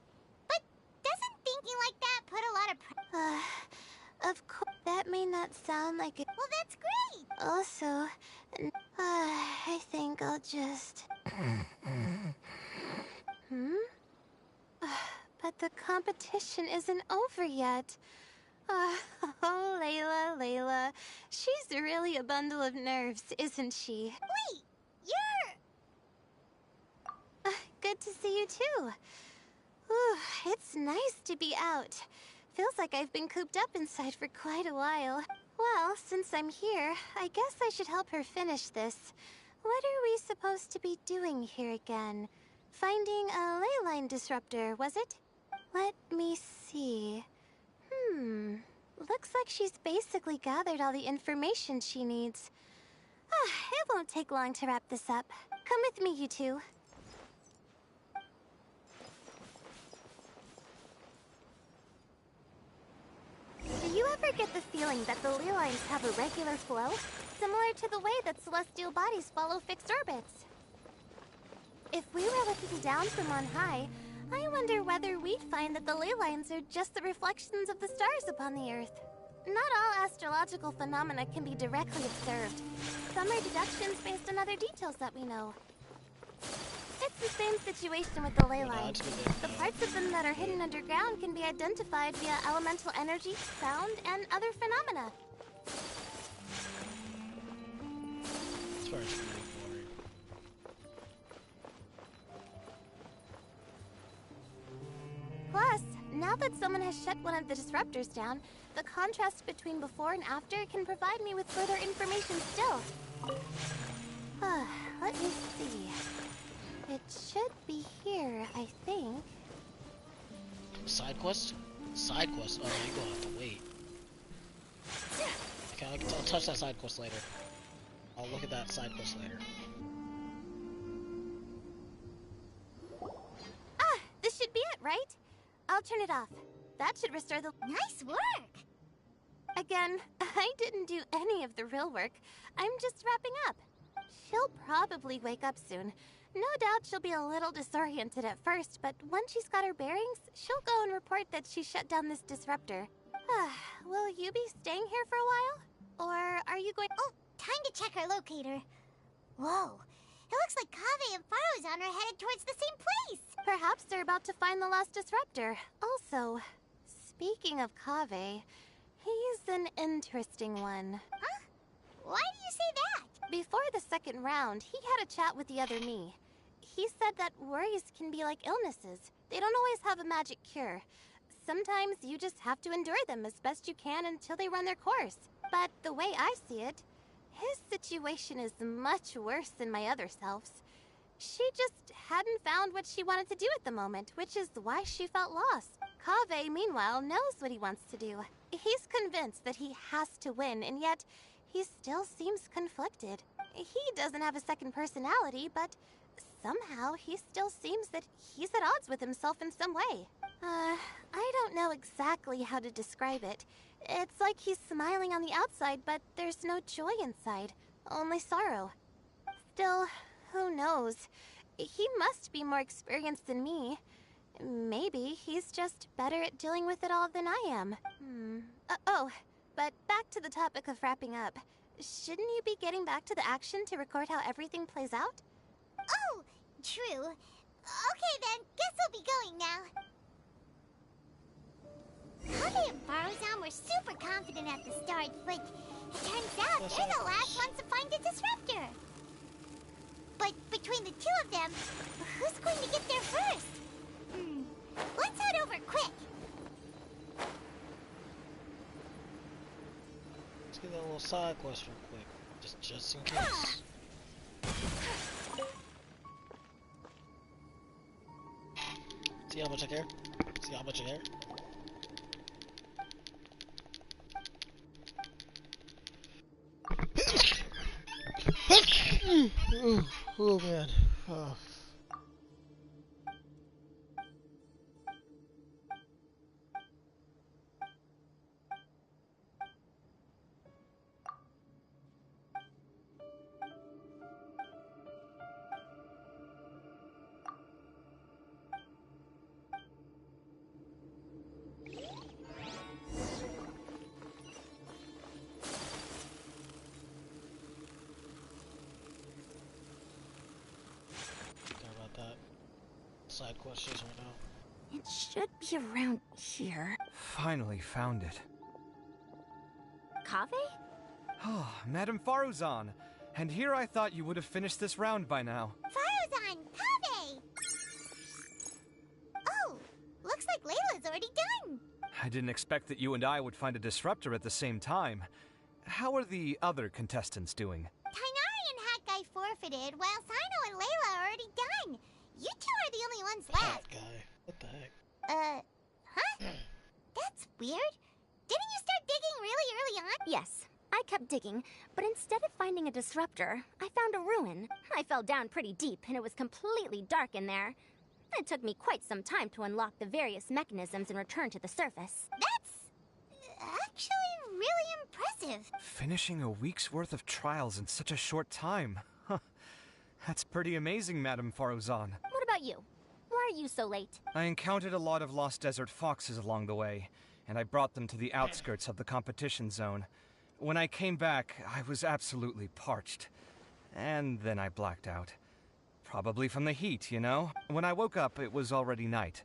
S7: But doesn't thinking like that put a lot of
S2: Of course, that may not sound like it.
S7: Well, that's great!
S2: Also, I think I'll just... But the competition isn't over yet. Oh, Layla. She's really a bundle of nerves, isn't she?
S7: Wait, you're...
S2: Good to see you too. Whew, it's nice to be out. Feels like I've been cooped up inside for quite a while. Well, since I'm here, I guess I should help her finish this. What are we supposed to be doing here again? Finding a ley line disruptor, was it? Let me see. Looks like she's basically gathered all the information she needs. It won't take long to wrap this up. Come with me, you two. Do you ever get the feeling that the ley lines have a regular flow? Similar to the way that celestial bodies follow fixed orbits. If we were looking down from on high, I wonder whether we'd find that the ley lines are just the reflections of the stars upon the Earth. Not all astrological phenomena can be directly observed. Some are deductions based on other details that we know. It's It's the same situation with the ley
S1: No,
S2: lines.
S1: it's good.
S2: The parts of them that are hidden underground can be identified via elemental energy, sound, and other phenomena.
S1: As far as really boring.
S2: Plus, now that someone has shut one of the disruptors down, the contrast between before and after can provide me with further information still. Let me see. It should be here, I think.
S1: Side quest? Side quest? Oh, you're gonna have to wait. Okay, I'll touch that side quest later. I'll look at that side quest later.
S2: Ah, this should be it, right? I'll turn it off. That should restore the...
S7: Nice work!
S2: Again, I didn't do any of the real work. I'm just wrapping up. She'll probably wake up soon. No doubt she'll be a little disoriented at first, but once she's got her bearings, she'll go and report that she shut down this disruptor. Will you be staying here for a while? Or are you going...
S7: Oh, time to check our locator. Whoa, it looks like Kaveh and Faruzan are headed towards the same place.
S2: Perhaps they're about to find the last disruptor. Also, speaking of Kaveh, he's an interesting one.
S7: Huh? Why do you say that?
S2: Before the second round, he had a chat with the other me. He said that worries can be like illnesses. They don't always have a magic cure. Sometimes you just have to endure them as best you can until they run their course. But the way I see it, his situation is much worse than my other self's. She just hadn't found what she wanted to do at the moment, which is why she felt lost. Kaveh, meanwhile, knows what he wants to do. He's convinced that he has to win, and yet he still seems conflicted. He doesn't have a second personality, but somehow he still seems that he's at odds with himself in some way. I don't know exactly how to describe it. It's like he's smiling on the outside, but there's no joy inside, only sorrow. Still, who knows? He must be more experienced than me. Maybe he's just better at dealing with it all than I am. But back to the topic of wrapping up. Shouldn't you be getting back to the action to record how everything plays out?
S7: Oh, true. Okay then, guess we'll be going now. Kaveh and Faruzan were super confident at the start, but it turns out they're the last ones to find the disruptor. But between the two of them, who's going to get there first? Let's head over quick.
S1: Let's get that little side quest real quick, just in case. See how much I care? See how much I care? Oh man. Oh. Side questions right now.
S6: It should be around here.
S4: Finally found it.
S6: Kaveh?
S4: Oh, Madame Faruzan. And here I thought you would have finished this round by now.
S7: Faruzan! Kaveh! Oh, looks like Layla's already done.
S4: I didn't expect that you and I would find a disruptor at the same time. How are the other contestants doing?
S7: Tainari and Hat Guy forfeited, while Sino and Layla are already done. You two are the only ones left.
S1: That guy. What the heck?
S7: Huh? That's weird. Didn't you start digging really early on?
S6: Yes, I kept digging, but instead of finding a disruptor, I found a ruin. I fell down pretty deep, and it was completely dark in there. It took me quite some time to unlock the various mechanisms and return to the surface.
S7: That's actually really impressive.
S4: Finishing a week's worth of trials in such a short time. Huh. That's pretty amazing, Madame Faruzan.
S6: What about you? Why are you so late?
S4: I encountered a lot of lost desert foxes along the way, and I brought them to the outskirts of the competition zone. When I came back, I was absolutely parched. And then I blacked out. Probably from the heat, you know? When I woke up, it was already night.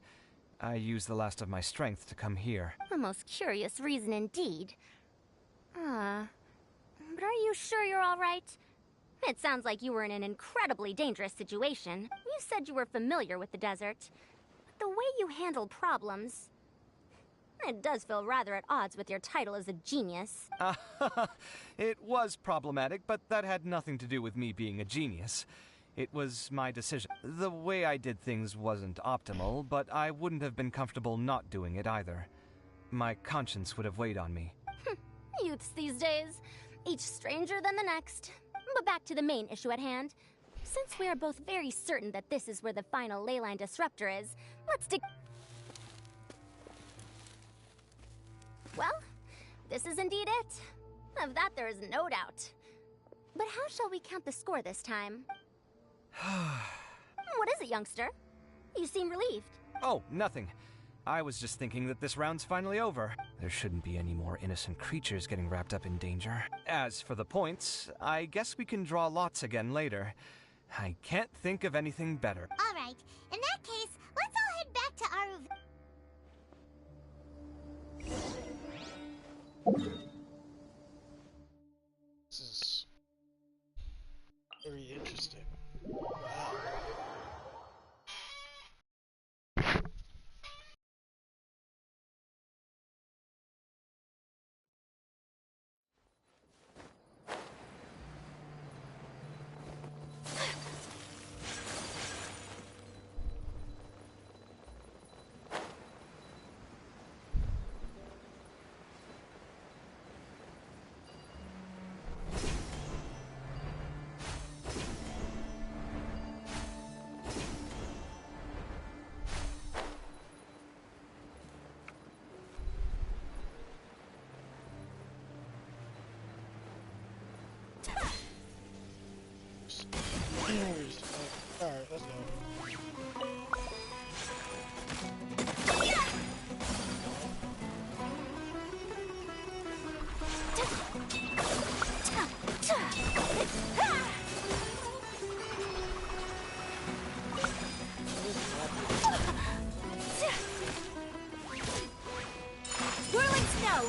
S4: I used the last of my strength to come here.
S6: A most curious reason indeed. But are you sure you're all right? It sounds like you were in an incredibly dangerous situation. You said you were familiar with the desert. But the way you handle problems... It does feel rather at odds with your title as a genius.
S4: It was problematic, but that had nothing to do with me being a genius. It was my decision. The way I did things wasn't optimal, but I wouldn't have been comfortable not doing it either. My conscience would have weighed on me.
S6: Youths these days, each stranger than the next. But back to the main issue at hand. Since we are both very certain that this is where the final leyline disruptor is, let's Well, this is indeed it. Of that there is no doubt. But how shall we count the score this time? What is it, youngster? You seem relieved.
S4: Oh, nothing. I was just thinking that this round's finally over. There shouldn't be any more innocent creatures getting wrapped up in danger. As for the points, I guess we can draw lots again later. I can't think of anything better.
S7: All right. In that case, let's all head back to our...
S1: This is very interesting. Wow. Alright, let's go.
S12: Whirling snow!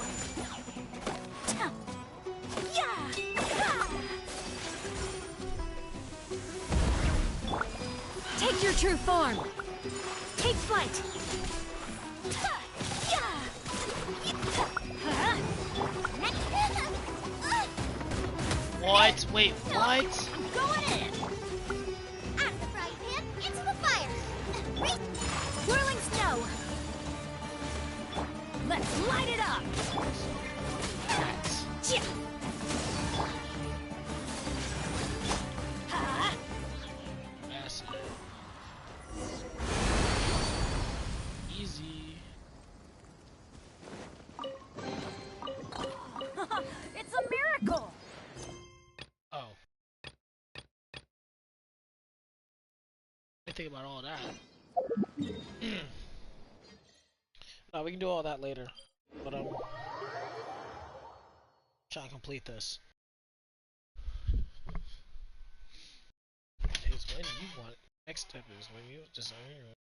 S12: Take your true form! Take flight!
S1: What? Wait, what?
S7: Going in! Out of the frying pan, into the fire!
S12: Whirling snow! Let's light it up!
S1: Massive. Easy.
S12: It's a miracle!
S1: Oh. I think about all that. No, we can do all that later. But try to complete this. Is when you want. Next step is when you design your own.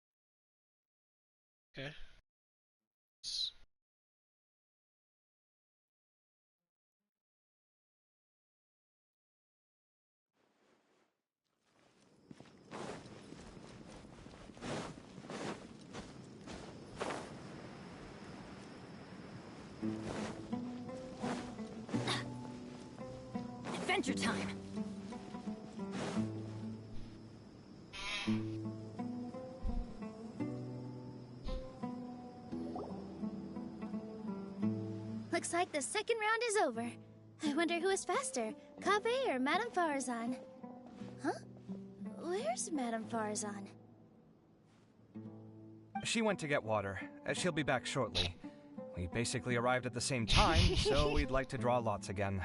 S1: Okay.
S12: Adventure time!
S9: Looks like the second round is over. I wonder who is faster, Kaveh or Madame Farazan? Huh? Where's Madame Farazan?
S4: She went to get water. She'll be back shortly. We basically arrived at the same time, so we'd like to draw lots again.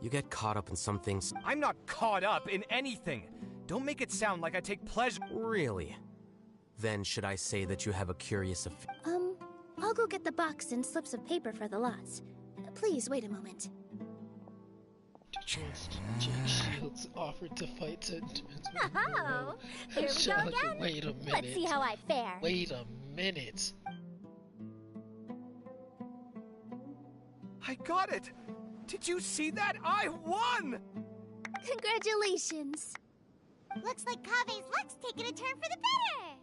S5: You get caught up in some things.
S4: I'm not caught up in anything! Don't make it sound like I take pleasure.
S5: Really? Then should I say that you have a curious
S9: I'll go get the box and slips of paper for the lots. Please wait a moment.
S1: Jake Shields offered to fight 10
S6: Oh, here we go again.
S1: Wait a minute.
S6: Let's see how I fare.
S1: Wait a minute.
S4: I got it! Did you see that? I won!
S9: Congratulations.
S7: Looks like Kave's luck's taking a turn for the better.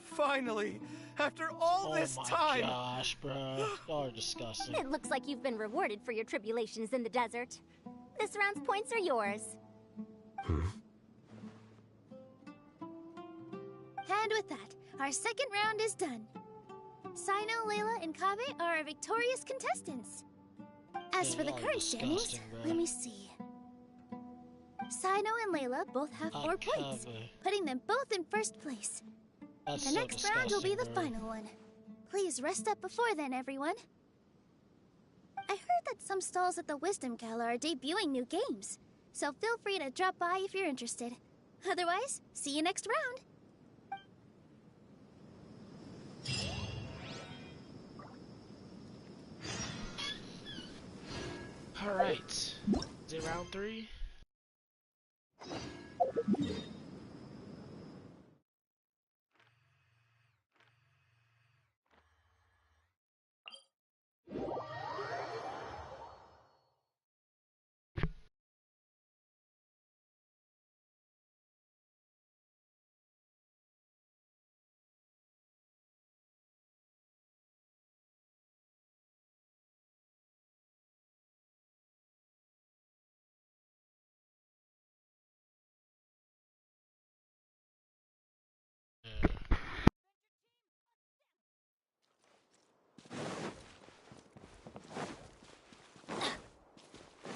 S4: Finally! After all this time!
S1: Oh my gosh, bro. Y'all are disgusting.
S6: It looks like you've been rewarded for your tribulations in the desert. This round's points are yours.
S9: And with that, our second round is done. Sino, Layla, and Kaveh are our victorious contestants. As for the current standings, let me see. Sino and Layla both have 4 points, putting them both in first place. The next round will be the final one. Please rest up before then, everyone. I heard that some stalls at the Wisdom Gala are debuting new games, so feel free to drop by if you're interested. Otherwise, see you next round.
S1: Alright. Is it round 3?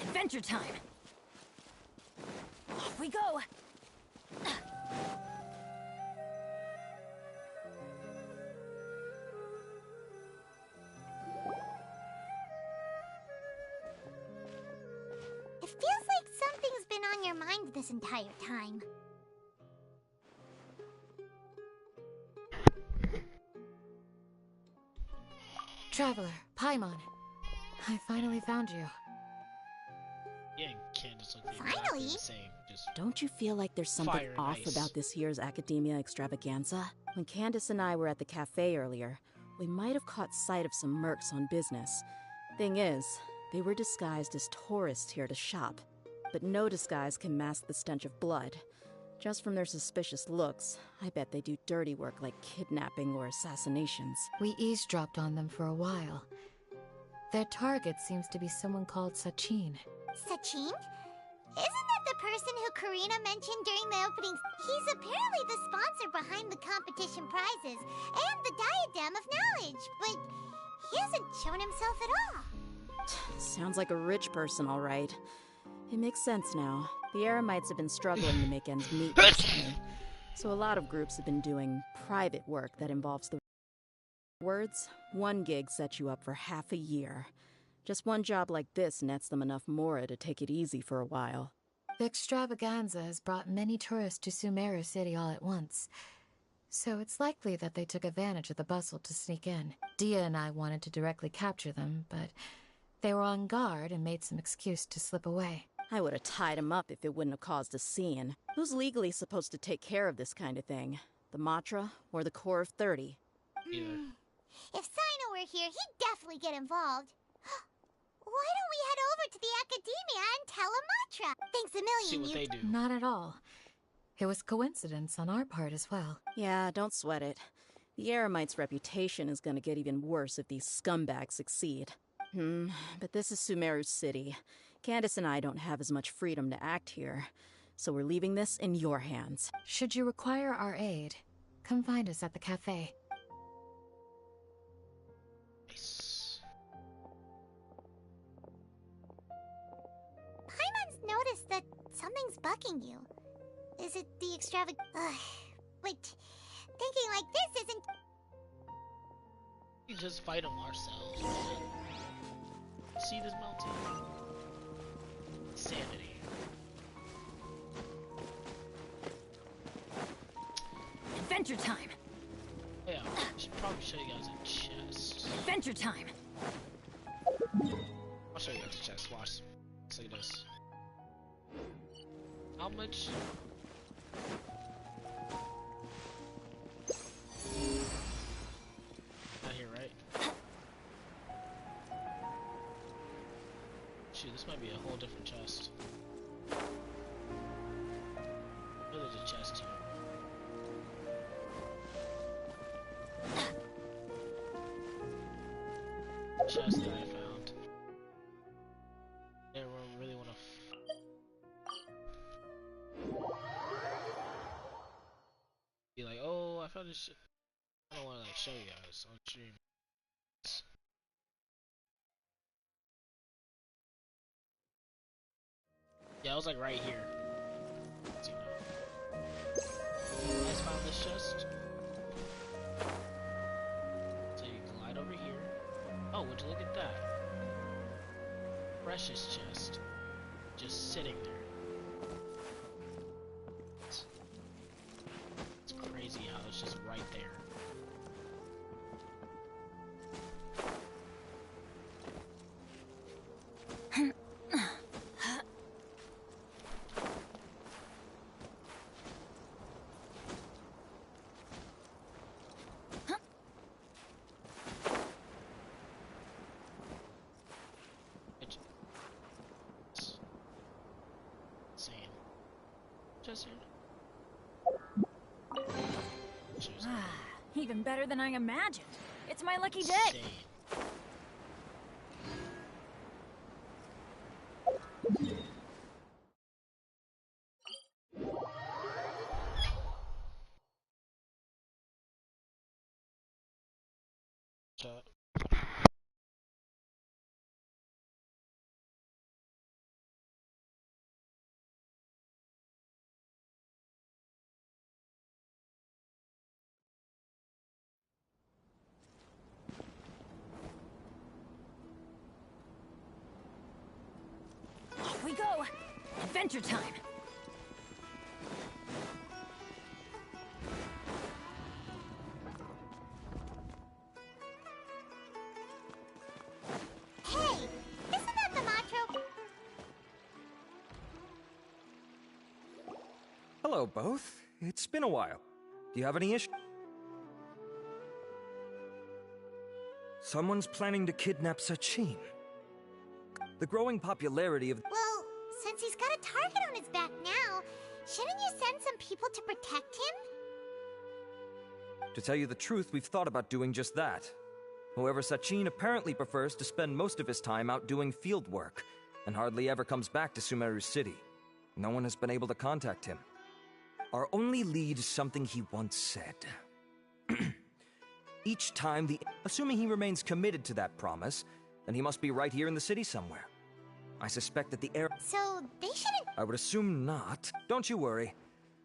S6: Adventure time! Off we go!
S7: It feels like something's been on your mind this entire time.
S12: Traveler, Paimon. I finally found you.
S1: Yeah, Candace look
S7: Finally?
S1: the same. Just
S13: Don't you feel like there's something
S1: fire and
S13: off
S1: ice.
S13: about this year's Academia Extravaganza? When Candace and I were at the cafe earlier, we might have caught sight of some mercs on business. Thing is, they were disguised as tourists here to shop. But no disguise can mask the stench of blood. Just from their suspicious looks, I bet they do dirty work like kidnapping or assassinations.
S12: We eavesdropped on them for a while. Their target seems to be someone called Sachin.
S7: Sachin? Isn't that the person who Karina mentioned during the opening? He's apparently the sponsor behind the competition prizes and the Diadem of Knowledge, but he hasn't shown himself at all.
S13: Sounds like a rich person, all right. It makes sense now. The Eremites have been struggling to make ends meet recently, so a lot of groups have been doing private work that involves the words. One gig sets you up for half a year. Just one job like this nets them enough mora to take it easy for a while.
S12: The extravaganza has brought many tourists to Sumeru City all at once, so it's likely that they took advantage of the bustle to sneak in. Dia and I wanted to directly capture them, but they were on guard and made some excuse to slip away.
S13: I would have tied him up if it wouldn't have caused a scene. Who's legally supposed to take care of this kind of thing? The Matra or the Corps of 30?
S1: Either.
S7: If Sino were here, he'd definitely get involved. Why don't we head over to the Academia and tell Amatra? Thanks a
S1: See
S7: million,
S1: what
S7: you...
S1: they do.
S12: Not at all. It was coincidence on our part as well.
S13: Yeah, don't sweat it. The Eremites' reputation is gonna get even worse if these scumbags succeed. But this is Sumeru City. Candace and I don't have as much freedom to act here, so we're leaving this in your hands.
S12: Should you require our aid, come find us at the cafe.
S1: Nice.
S7: Paimon's noticed that something's bugging you. Is it the but thinking like this isn't...
S1: We just fight them ourselves, man. See this mountain? Insanity.
S6: Adventure time!
S1: Oh, yeah, I should probably show you guys a chest.
S6: Adventure time!
S1: Oh I'll show you the chest. Watch. Let's look at this. How much? Not here, right? Shoot, this might be a whole different chest. Oh, there's a chest here. Chest that I found. Didn't really want to. Be like, oh, I found this shit. I don't want to like show you guys on stream. Yeah, I was like right here. So, you guys found this chest. So you glide over here. Oh, would you look at that? Precious chest. Just sitting there. It's crazy how it's just right there.
S14: Even better than I imagined. It's my lucky day. Off we go. Adventure time.
S7: Hey, isn't that the Matro?
S4: Hello, both. It's been a while. Do you have any issues? Someone's planning to kidnap Sachin. The growing popularity of...
S7: Well, since he's got a target on his back now, shouldn't you send some people to protect him?
S4: To tell you the truth, we've thought about doing just that. However, Sachin apparently prefers to spend most of his time out doing field work, and hardly ever comes back to Sumeru City. No one has been able to contact him. Our only lead is something he once said. Each time assuming he remains committed to that promise, then he must be right here in the city somewhere. I suspect that the air...
S7: So, they shouldn't...
S4: I would assume not. Don't you worry.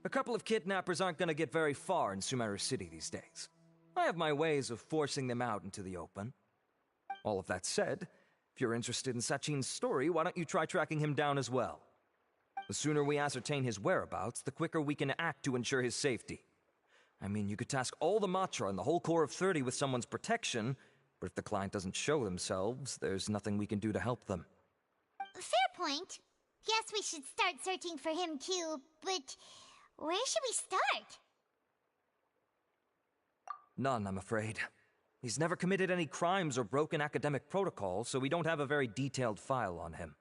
S4: A couple of kidnappers aren't gonna get very far in Sumeru City these days. I have my ways of forcing them out into the open. All of that said, if you're interested in Sachin's story, why don't you try tracking him down as well? The sooner we ascertain his whereabouts, the quicker we can act to ensure his safety. I mean, you could task all the Matra and the whole Corps of 30 with someone's protection, but if the client doesn't show themselves, there's nothing we can do to help them.
S7: Fair point. Guess we should start searching for him too, but where should we start?
S4: None, I'm afraid. He's never committed any crimes or broken academic protocol, so we don't have a very detailed file on him.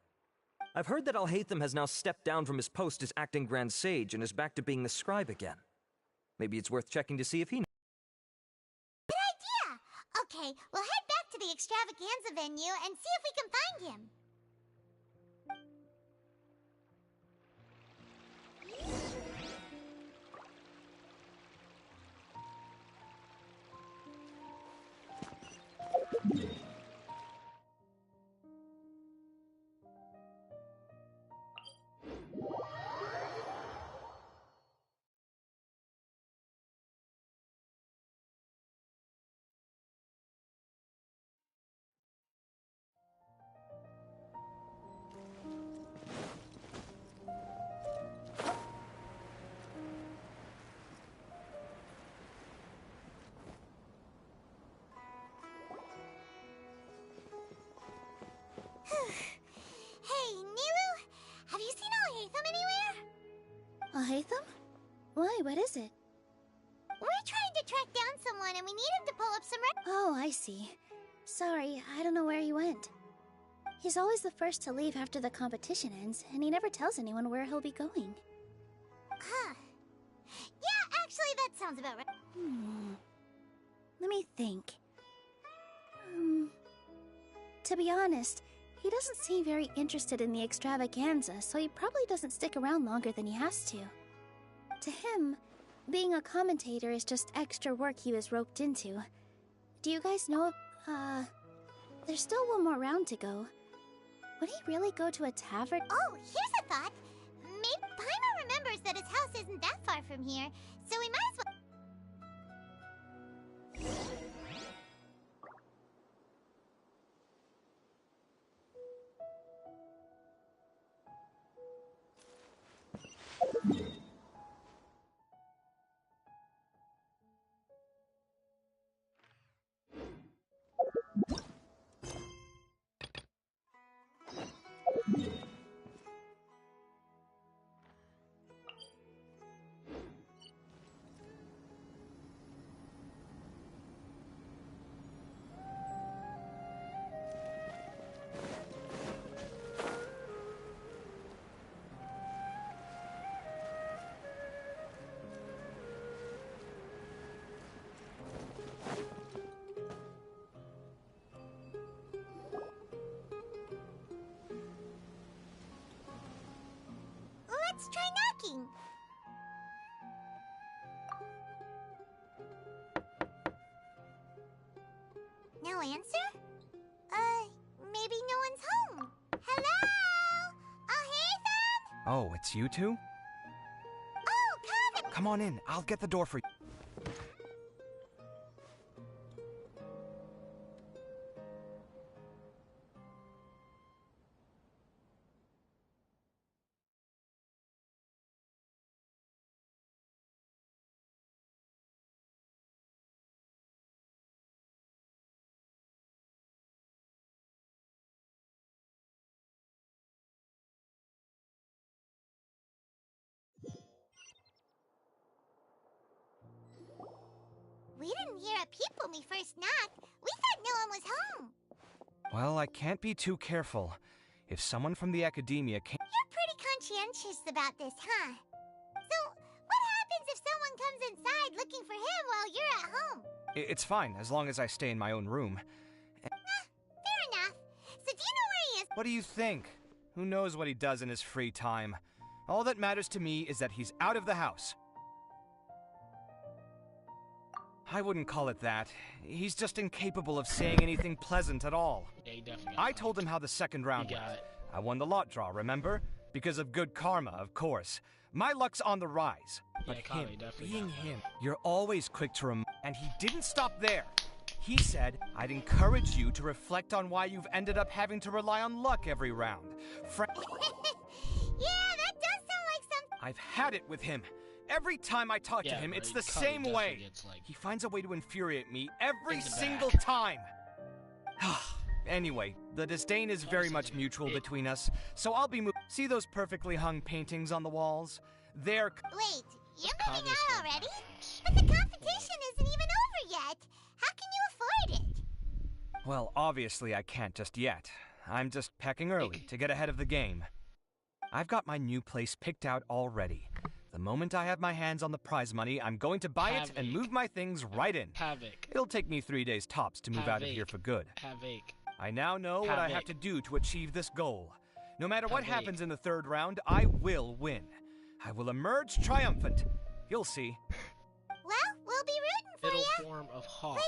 S4: I've heard that Alhaitham has now stepped down from his post as acting Grand Sage and is back to being the scribe again. Maybe it's worth checking to see if he knows.
S7: Good idea! Okay, we'll head back to the extravaganza venue and see if we can find him.
S9: Hytham? Why, what is it?
S7: We're trying to track down someone and we need him to pull up some
S9: Oh, I see. Sorry, I don't know where he went. He's always the first to leave after the competition ends, and he never tells anyone where he'll be going.
S7: Huh. Yeah, actually, that sounds about right.
S9: Let me think. To be honest, he doesn't seem very interested in the extravaganza, so he probably doesn't stick around longer than he has to. To him, being a commentator is just extra work he was roped into. Do you guys know, there's still one more round to go. Would he really go to a tavern?
S7: Oh, here's a thought. Maybe Paimon remembers that his house isn't that far from here, so we might as well... Let's try knocking. No answer? Maybe no one's home. Hello? Hey,
S4: Oh, it's you two?
S7: Oh, Kevin!
S4: Come on in, I'll get the door for you.
S7: We didn't hear a peep when we first knocked. We thought no one was home.
S4: Well, I can't be too careful. If someone from the academia came...
S7: You're pretty conscientious about this, huh? So, what happens if someone comes inside looking for him while you're at home?
S4: It's fine, as long as I stay in my own room.
S7: Fair enough. So do you know where he is?
S4: What do you think? Who knows what he does in his free time? All that matters to me is that he's out of the house. I wouldn't call it that. He's just incapable of saying anything pleasant at all.
S1: Yeah, he definitely
S4: I told him how the second round went. I won the lot draw, remember? Because of good karma, of course. My luck's on the rise. But him, being him, you're always quick to and he didn't stop there. He said, I'd encourage you to reflect on why you've ended up having to rely on luck every round.
S7: Yeah, that does sound like something.
S4: I've had it with him. Every time I talk to him, it's the same way. He finds a way to infuriate me every single time. Anyway, the disdain is very much mutual between us, so I'll be See those perfectly hung paintings on the walls? They're...
S7: Wait, you're moving out already? But the competition isn't even over yet. How can you afford it?
S4: Well, obviously I can't just yet. I'm just packing early to get ahead of the game. I've got my new place picked out already. The moment I have my hands on the prize money, I'm going to buy it and move my things right in. It'll take me 3 days tops to move out of here for good. I now know what I have to do to achieve this goal. No matter what happens in the third round, I will win. I will emerge triumphant. You'll see.
S7: Well, we'll be rooting for you.
S1: Middle form of hawk.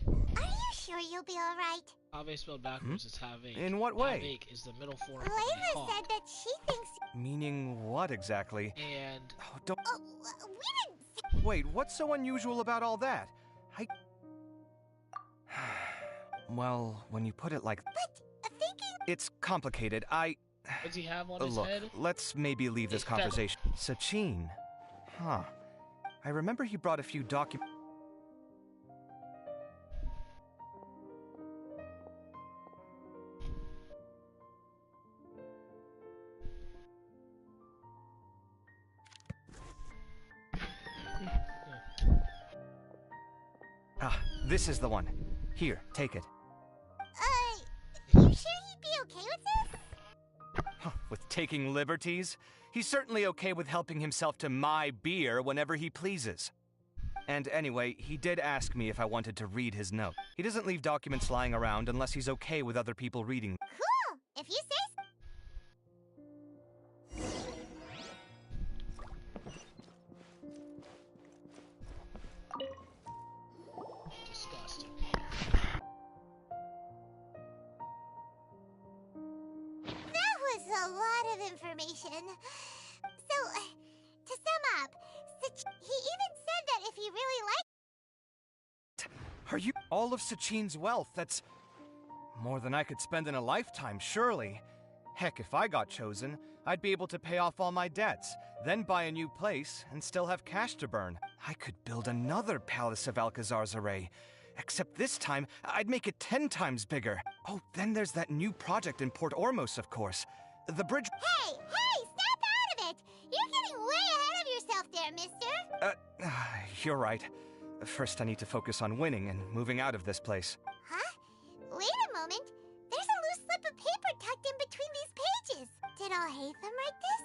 S7: But are you sure you'll be alright?
S1: Have spelled backwards is Havake.
S4: In what way?
S1: Havake is the middle form of
S7: Layla
S1: hawk.
S7: said that she thinks...
S4: Meaning what exactly?
S1: And...
S4: Oh, don't...
S7: we didn't...
S4: Wait, what's so unusual about all that? Well, when you put it like...
S7: But, thinking...
S4: It's complicated.
S1: Does he have on his
S4: Look,
S1: head?
S4: let's maybe leave this conversation. Sachin. Huh. I remember he brought a few documents... This is the one. Here, take it.
S7: You sure he'd be okay with this?
S4: With taking liberties? He's certainly okay with helping himself to my beer whenever he pleases. And anyway, he did ask me if I wanted to read his note. He doesn't leave documents lying around unless he's okay with other people reading.
S7: Cool, if you say so.
S1: Disgusting.
S7: That was a lot of information. So, to sum up, he even said that if he really liked...
S4: Are you all of Sachin's wealth? That's more than I could spend in a lifetime, surely. Heck, if I got chosen, I'd be able to pay off all my debts, then buy a new place, and still have cash to burn. I could build another Palace of Alcazar's array. Except this time, I'd make it 10 times bigger. Oh, then there's that new project in Port Ormos, of course. The bridge...
S7: Hey, snap out of it! You're getting way ahead of yourself there, mister!
S4: You're right. First, I need to focus on winning and moving out of this place.
S7: Huh? Wait a moment. There's a loose slip of paper tucked in between these pages. Did Alhaitham write this?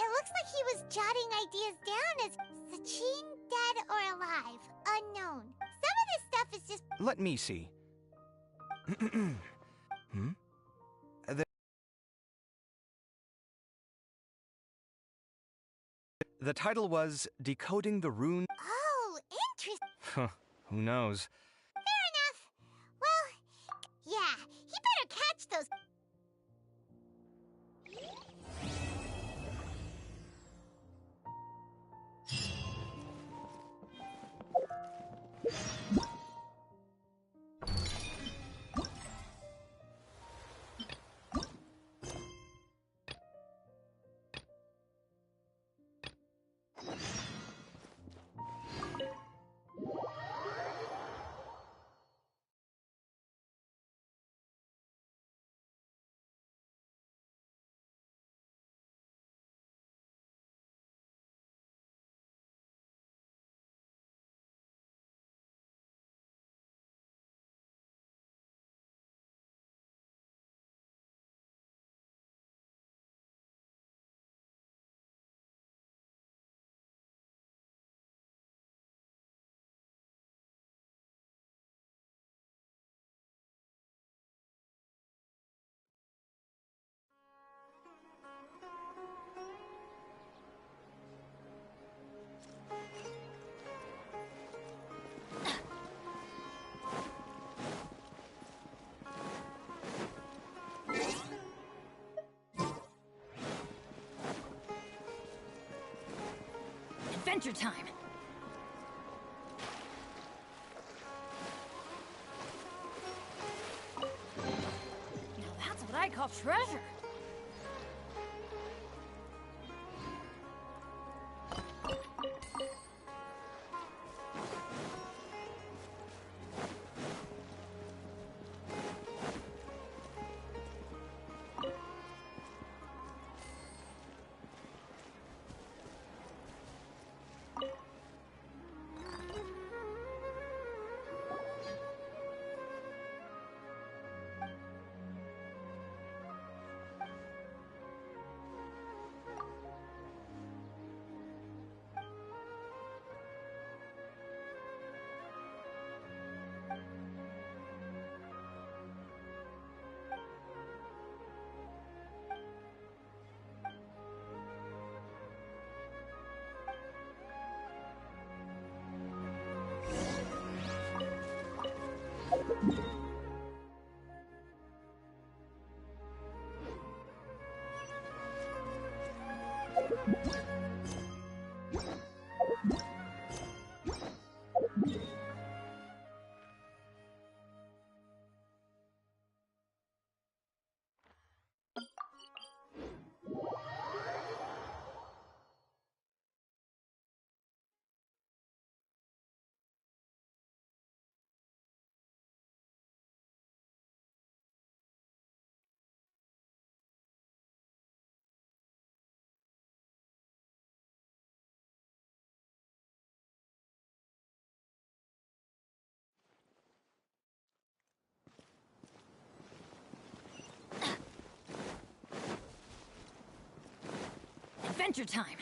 S7: It looks like he was jotting ideas down as Sachin, dead or alive, unknown. Some of this stuff is just...
S4: Let me see. The title was Decoding the Rune...
S7: Oh, interesting.
S4: Who knows?
S7: Fair enough. Well, yeah, he better catch those...
S14: Adventure time! Now that's what I call treasure! adventure time.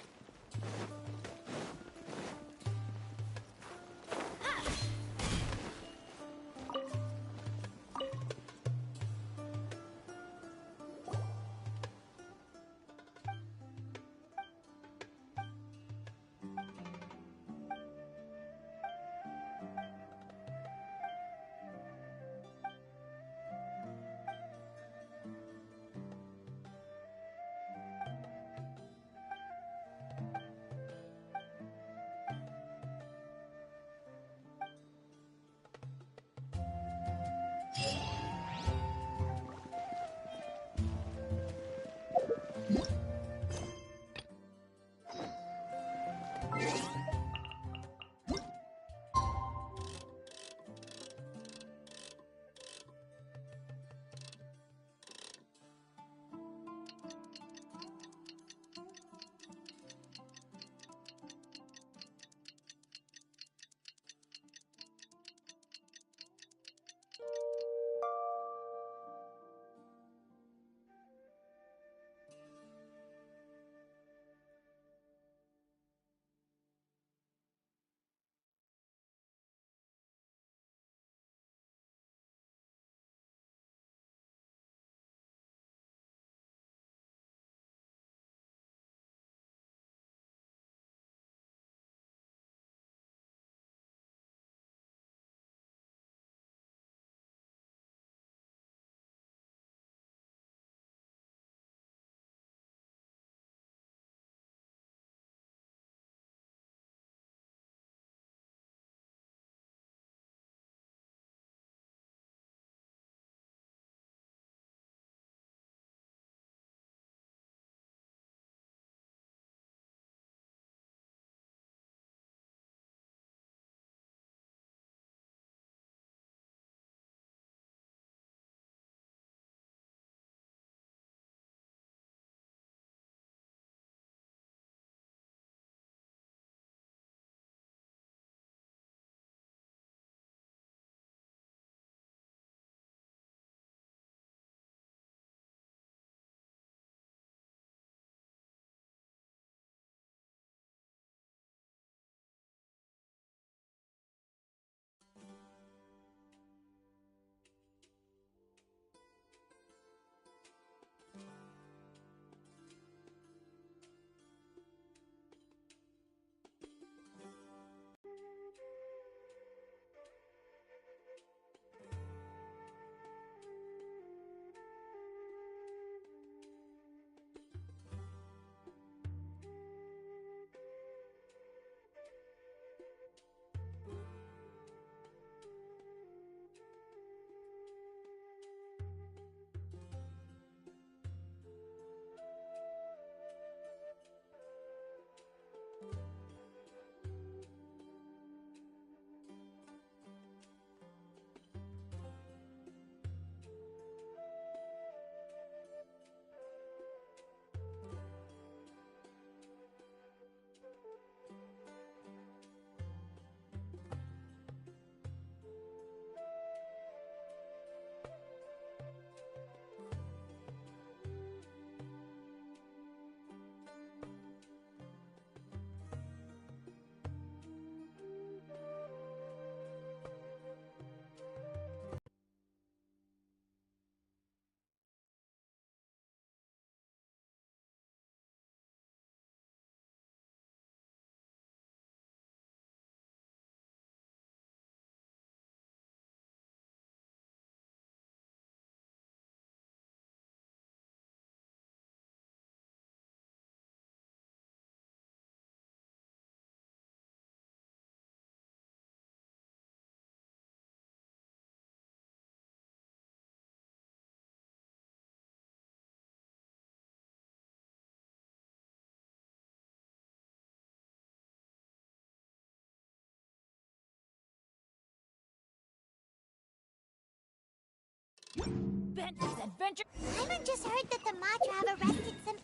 S7: Bentley's adventure. Paimon just heard that the Madra have arrested some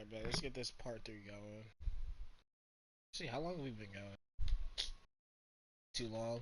S1: Alright, man, let's get this part 3 going. See, how long have we been going? Too long?